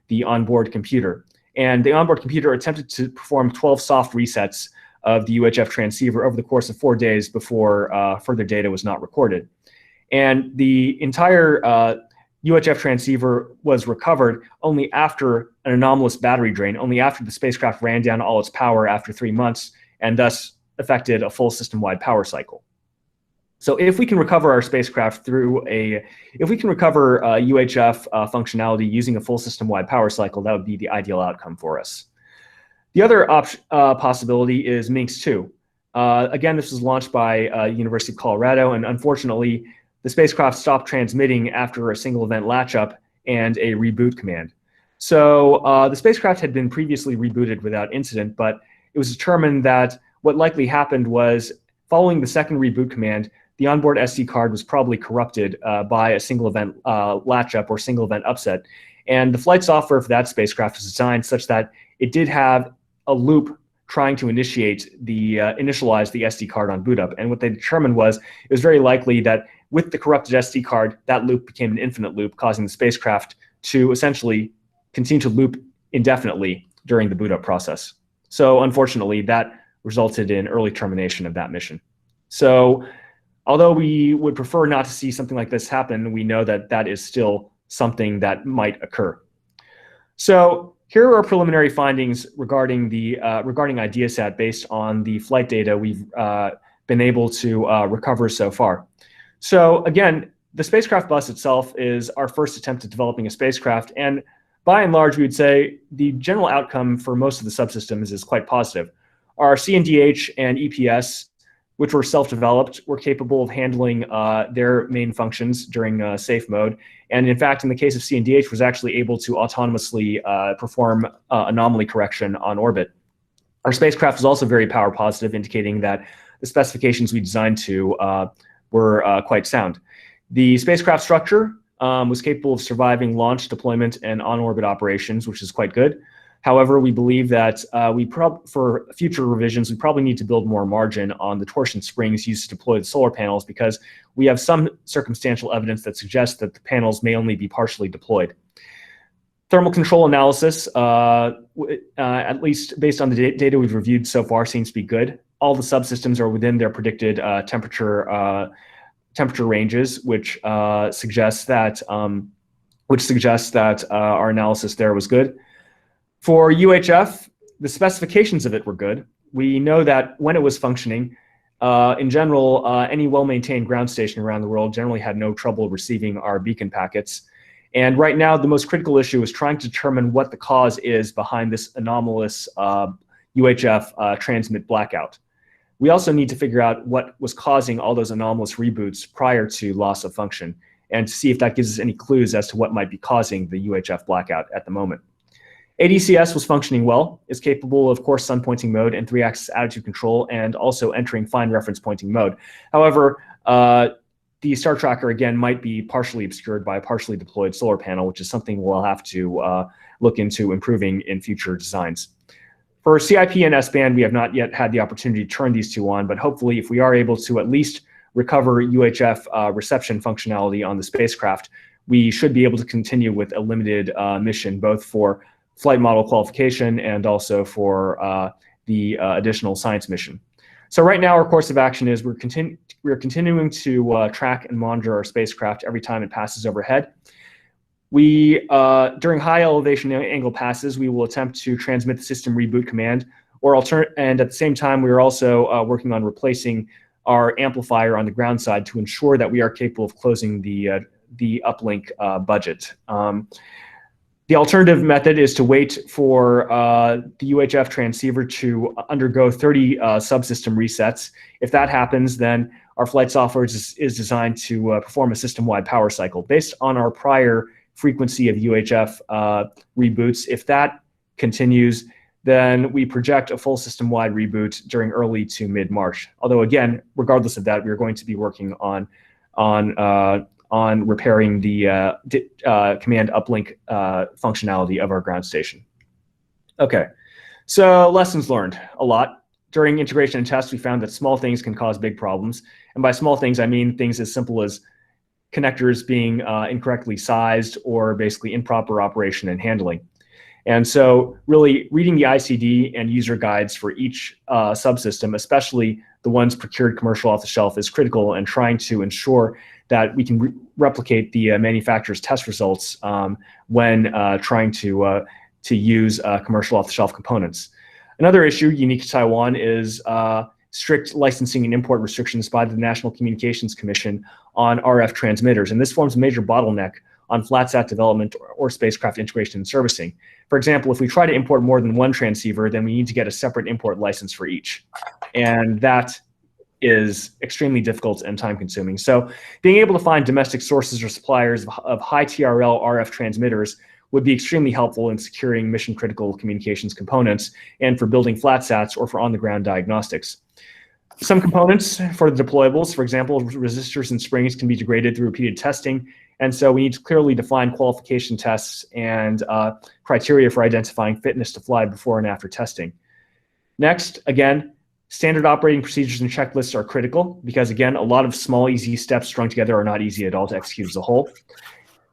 the onboard computer. And the onboard computer attempted to perform 12 soft resets of the UHF transceiver over the course of 4 days before further data was not recorded. And the entire UHF transceiver was recovered only after an anomalous battery drain, only after the spacecraft ran down all its power after 3 months, and thus affected a full system-wide power cycle. So if we can recover our spacecraft if we can recover UHF functionality using a full system-wide power cycle, that would be the ideal outcome for us. The other possibility is Minx-2. Again, this was launched by University of Colorado, and unfortunately, the spacecraft stopped transmitting after a single event latch-up and a reboot command. So the spacecraft had been previously rebooted without incident, but it was determined that what likely happened was following the second reboot command, the onboard SD card was probably corrupted by a single event latch up or single event upset. And the flight software for that spacecraft was designed such that it did have a loop trying to initialize the SD card on boot up. And what they determined was it was very likely that with the corrupted SD card, that loop became an infinite loop, causing the spacecraft to essentially continue to loop indefinitely during the boot up process. So unfortunately, that resulted in early termination of that mission. So although we would prefer not to see something like this happen, we know that that is still something that might occur. So here are our preliminary findings regarding IDEASSat based on the flight data we've been able to recover so far. So again, the spacecraft bus itself is our first attempt at developing a spacecraft, and by and large, we would say the general outcome for most of the subsystems is quite positive. Our CNDH and EPS, which were self-developed, were capable of handling their main functions during safe mode. And in fact, in the case of CNDH, was actually able to autonomously perform anomaly correction on orbit. Our spacecraft was also very power positive, indicating that the specifications we designed to were quite sound. The spacecraft structure was capable of surviving launch, deployment, and on-orbit operations, which is quite good. However, we believe that for future revisions, we probably need to build more margin on the torsion springs used to deploy the solar panels, because we have some circumstantial evidence that suggests that the panels may only be partially deployed. Thermal control analysis, at least based on the data we've reviewed so far, seems to be good. All the subsystems are within their predicted temperature ranges, which suggests that our analysis there was good. For UHF, the specifications of it were good. We know that when it was functioning, in general, any well-maintained ground station around the world generally had no trouble receiving our beacon packets. And right now, the most critical issue is trying to determine what the cause is behind this anomalous UHF transmit blackout. We also need to figure out what was causing all those anomalous reboots prior to loss of function, and to see if that gives us any clues as to what might be causing the UHF blackout at the moment. ADCS was functioning well, is capable of coarse sun pointing mode and 3-axis attitude control, and also entering fine reference pointing mode. However, the star tracker, again, might be partially obscured by a partially deployed solar panel, which is something we'll have to look into improving in future designs. For CIP and S-band, we have not yet had the opportunity to turn these two on, but hopefully if we are able to at least recover UHF reception functionality on the spacecraft, we should be able to continue with a limited mission, both for flight model qualification and also for the additional science mission. So right now our course of action is we're continuing to track and monitor our spacecraft every time it passes overhead. We, during high elevation angle passes, we will attempt to transmit the system reboot command, and at the same time, we are also working on replacing our amplifier on the ground side to ensure that we are capable of closing the uplink budget. The alternative method is to wait for the UHF transceiver to undergo 30 subsystem resets. If that happens, then our flight software is designed to perform a system-wide power cycle. Based on our prior frequency of UHF reboots, if that continues, then we project a full system-wide reboot during early to mid-March. Although again, regardless of that, we are going to be working on repairing the command uplink functionality of our ground station. Okay, so lessons learned a lot. During integration and tests, we found that small things can cause big problems. And by small things, I mean things as simple as connectors being incorrectly sized or basically improper operation and handling. And so really reading the ICD and user guides for each subsystem, especially the ones procured commercial off the shelf, is critical, and trying to ensure that we can replicate the manufacturer's test results when trying to use commercial off the shelf components. Another issue unique to Taiwan is strict licensing and import restrictions by the National Communications Commission on RF transmitters. And this forms a major bottleneck on flat-sat development or spacecraft integration and servicing. For example, if we try to import more than one transceiver, then we need to get a separate import license for each. And that is extremely difficult and time-consuming. So being able to find domestic sources or suppliers of high TRL RF transmitters would be extremely helpful in securing mission-critical communications components and for building flat-sats or for on-the-ground diagnostics. Some components for the deployables, for example, resistors and springs, can be degraded through repeated testing, and so we need to clearly define qualification tests and criteria for identifying fitness to fly before and after testing. Next, again, standard operating procedures and checklists are critical because, again, a lot of small, easy steps strung together are not easy at all to execute as a whole.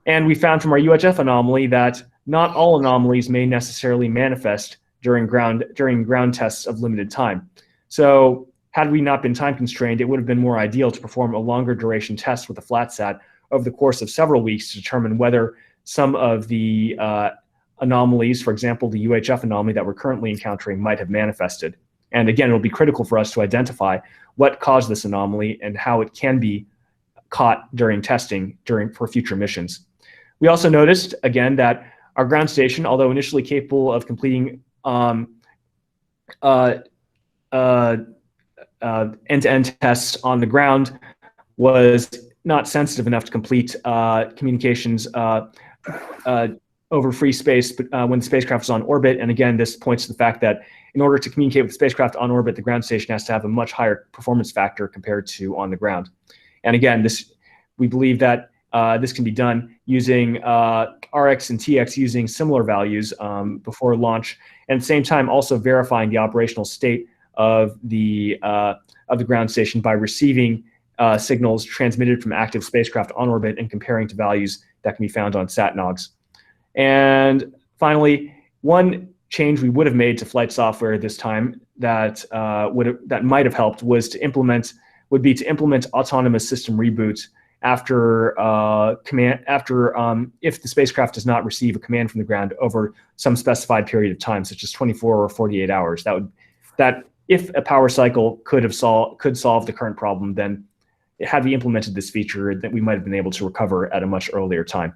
And we found from our UHF anomaly that not all anomalies may necessarily manifest during ground tests of limited time. So had we not been time constrained, it would have been more ideal to perform a longer duration test with a flat-sat over the course of several weeks to determine whether some of the anomalies, for example, the UHF anomaly that we're currently encountering, might have manifested. And again, it'll be critical for us to identify what caused this anomaly and how it can be caught during testing for future missions. We also noticed, again, that our ground station, although initially capable of completing end-to-end tests on the ground, was not sensitive enough to complete communications over free space when the spacecraft is on orbit. And again, this points to the fact that in order to communicate with the spacecraft on orbit, the ground station has to have a much higher performance factor compared to on the ground. And again, we believe that this can be done using RX and TX using similar values before launch, and at the same time also verifying the operational state of the ground station by receiving signals transmitted from active spacecraft on orbit and comparing to values that can be found on SatNogs. And finally, one change we would have made to flight software this time that might have helped would be to implement autonomous system reboot after if the spacecraft does not receive a command from the ground over some specified period of time, such as 24 or 48 hours. That if a power cycle could solve the current problem, then had we implemented this feature, that we might have been able to recover at a much earlier time.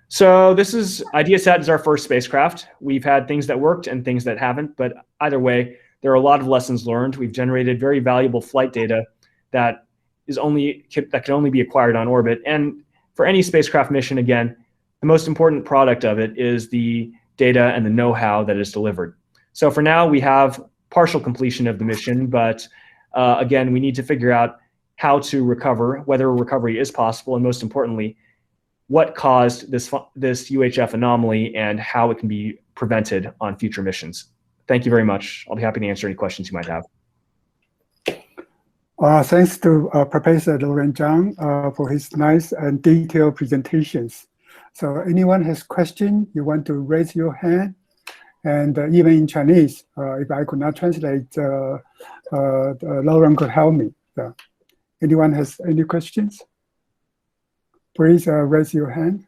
So IDEASSat is our first spacecraft. We've had things that worked and things that haven't, but either way, there are a lot of lessons learned. We've generated very valuable flight data that can only be acquired on orbit. And for any spacecraft mission, again, the most important product of it is the data and the know-how that is delivered. So for now, we have partial completion of the mission, but again, we need to figure out how to recover, whether recovery is possible, and most importantly, what caused this UHF anomaly and how it can be prevented on future missions. Thank you very much. I'll be happy to answer any questions you might have. Thanks to Professor Loren Chang for his nice and detailed presentations. So anyone has question, you want to raise your hand, and even in Chinese, if I could not translate, Loren could help me. So, anyone has any questions? Please raise your hand.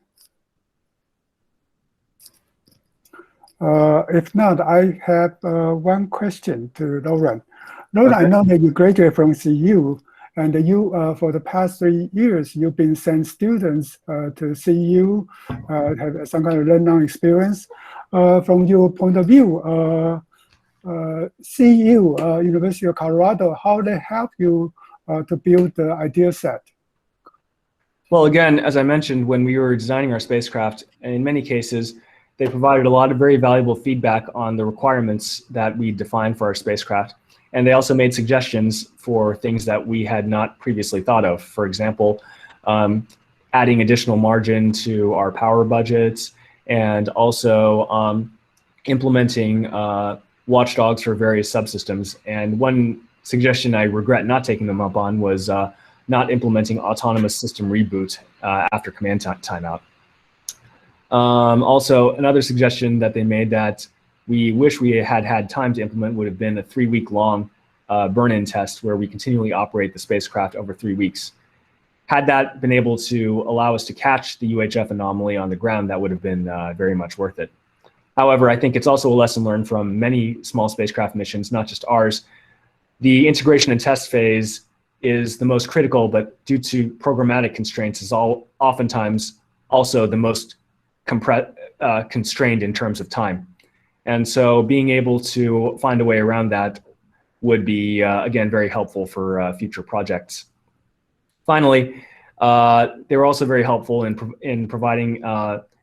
If not, I have one question to Loren. Loren, okay. I know that you graduated from CU, and you, for the past 3 years, you've been sending students to CU, have some kind of learn-on experience. From your point of view, CU, University of Colorado, how they help you to build the IDEASSat? Well, again, as I mentioned, when we were designing our spacecraft, in many cases, they provided a lot of very valuable feedback on the requirements that we defined for our spacecraft. And they also made suggestions for things that we had not previously thought of. For example, adding additional margin to our power budgets, and also implementing watchdogs for various subsystems. And one suggestion I regret not taking them up on was not implementing autonomous system reboot after command timeout. Also, another suggestion that they made that we wish we had had time to implement would have been a 3-week-long burn-in test where we continually operate the spacecraft over 3 weeks. Had that been able to allow us to catch the UHF anomaly on the ground, that would have been very much worth it. However, I think it's also a lesson learned from many small spacecraft missions, not just ours. The integration and test phase is the most critical, but due to programmatic constraints is oftentimes also the most constrained in terms of time. And so being able to find a way around that would be, again, very helpful for future projects. Finally, they were also very helpful in providing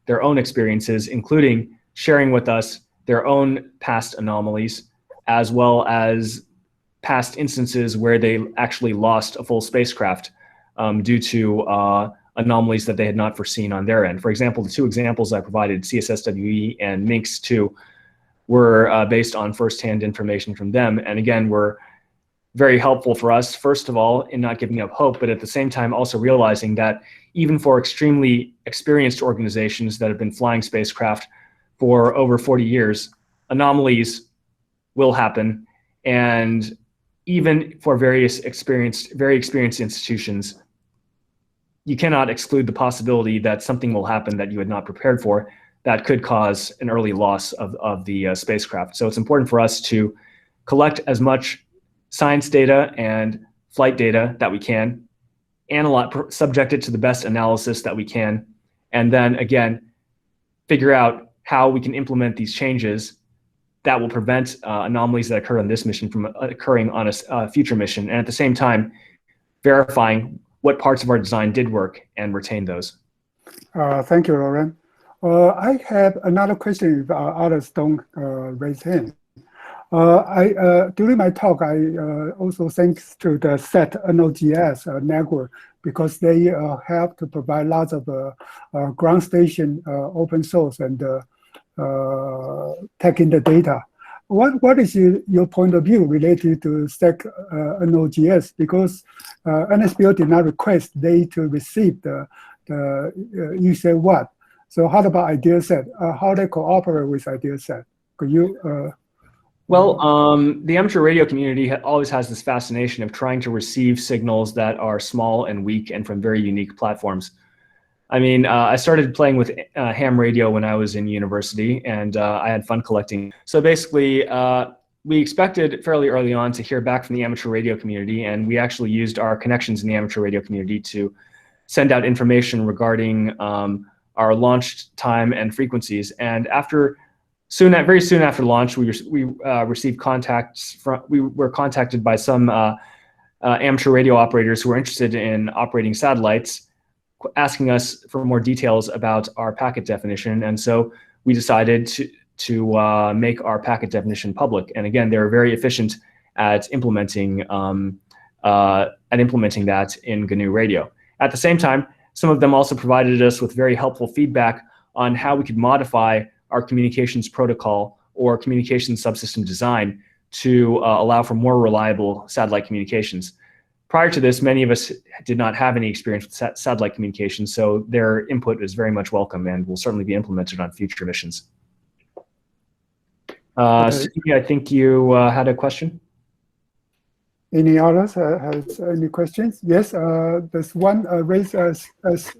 their own experiences, including sharing with us their own past anomalies, as well as past instances where they actually lost a full spacecraft due to anomalies that they had not foreseen on their end. For example, the two examples I provided, CSSWE and MINX-2, were based on firsthand information from them, and again, were very helpful for us, first of all, in not giving up hope, but at the same time also realizing that even for extremely experienced organizations that have been flying spacecraft for over 40 years, anomalies will happen. And even for very experienced institutions, you cannot exclude the possibility that something will happen that you had not prepared for that could cause an early loss of the spacecraft. So it's important for us to collect as much science data and flight data that we can, subject it to the best analysis that we can, and then again, figure out how we can implement these changes that will prevent anomalies that occur on this mission from occurring on a future mission, and at the same time, verifying what parts of our design did work and retain those. Thank you, Loren. I have another question if others don't raise hands. During my talk, I also thanks to the SAT NOGS network, because they help to provide lots of ground station open source and taking the data. What is your point of view related to SAT NOGS? Because NSPO did not request they to receive the you say what? So how about IDEASSat? How they cooperate with IDEASSat? Could you? Well, the amateur radio community always has this fascination of trying to receive signals that are small and weak and from very unique platforms. I mean, I started playing with ham radio when I was in university, and I had fun collecting. So basically, we expected fairly early on to hear back from the amateur radio community, and we actually used our connections in the amateur radio community to send out information regarding our launch time and frequencies. And very soon after launch, we received contacts we were contacted by some amateur radio operators who were interested in operating satellites, asking us for more details about our packet definition. And so we decided to make our packet definition public. And again, they were very efficient at implementing that in GNU Radio. At the same time, some of them also provided us with very helpful feedback on how we could modify our communications protocol or communications subsystem design to allow for more reliable satellite communications. Prior to this, many of us did not have any experience with satellite communications, so their input is very much welcome and will certainly be implemented on future missions. Stevie, I think you had a question? Any others has any questions? Yes, there's one raised as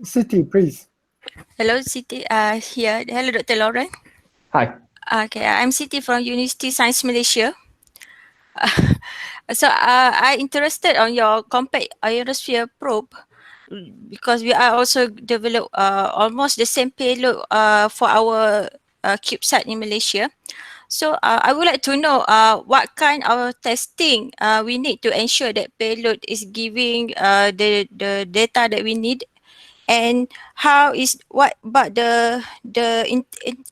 City, please. Hello, Siti. Here. Hello, Dr. Loren. Hi. Okay, I'm Siti from University Science Malaysia. So I'm interested on your compact ionosphere probe, because we are also develop almost the same payload for our CubeSat in Malaysia. So I would like to know what kind of testing we need to ensure that payload is giving the data that we need. And what about the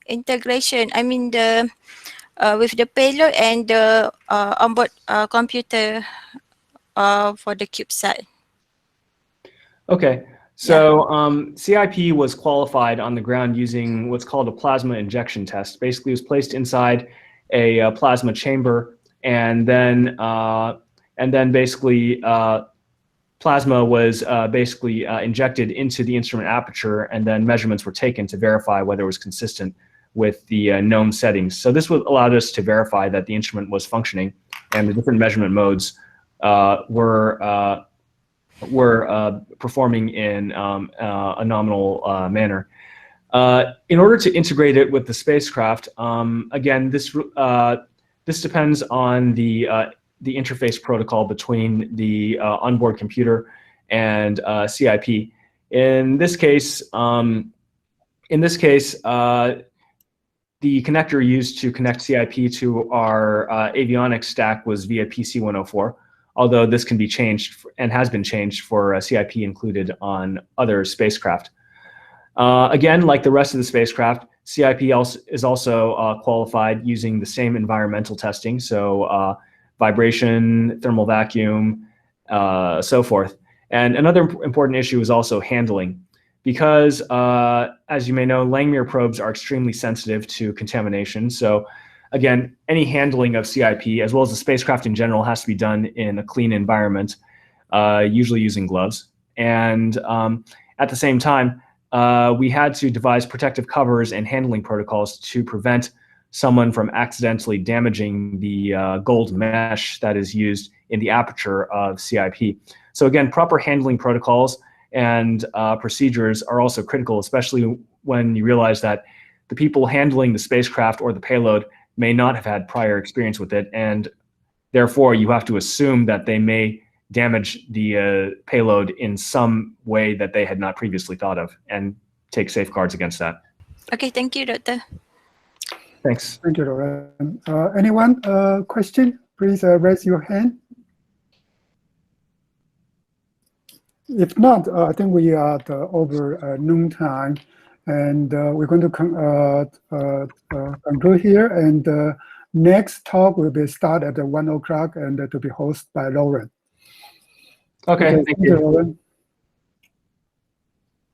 integration? I mean with the payload and the onboard computer for the CubeSat. Okay, so CIP was qualified on the ground using what's called a plasma injection test. Basically, it was placed inside a plasma chamber, and then basically plasma was basically injected into the instrument aperture, and then measurements were taken to verify whether it was consistent with the known settings. So this allowed us to verify that the instrument was functioning, and the different measurement modes were performing in a nominal manner. In order to integrate it with the spacecraft, again, this depends on the interface protocol between the onboard computer and CIP. In this case, the connector used to connect CIP to our avionics stack was via PC104, although this can be changed and has been changed for CIP included on other spacecraft. Again, like the rest of the spacecraft, CIP is also qualified using the same environmental testing, so vibration, thermal vacuum, so forth. And another important issue is also handling, because as you may know, Langmuir probes are extremely sensitive to contamination. So again, any handling of CIP, as well as the spacecraft in general, has to be done in a clean environment, usually using gloves. And at the same time, we had to devise protective covers and handling protocols to prevent someone from accidentally damaging the gold mesh that is used in the aperture of CIP. So again, proper handling protocols and procedures are also critical, especially when you realize that the people handling the spacecraft or the payload may not have had prior experience with it, and therefore you have to assume that they may damage the payload in some way that they had not previously thought of, and take safeguards against that. Okay, thank you, Doctor. Thanks. Thank you, Loren. Anyone question? Please raise your hand. If not, I think we are over noon time, and we're going to conclude here. And next talk will be start at 1 o'clock and to be hosted by Loren. Okay, thank you. Loren.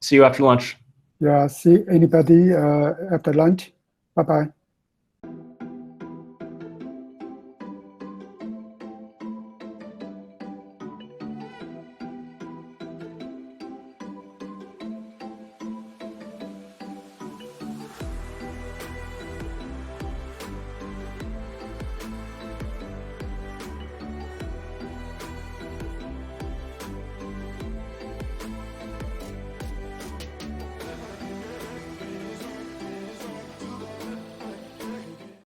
See you after lunch. Yeah, see anybody after lunch. Bye-bye.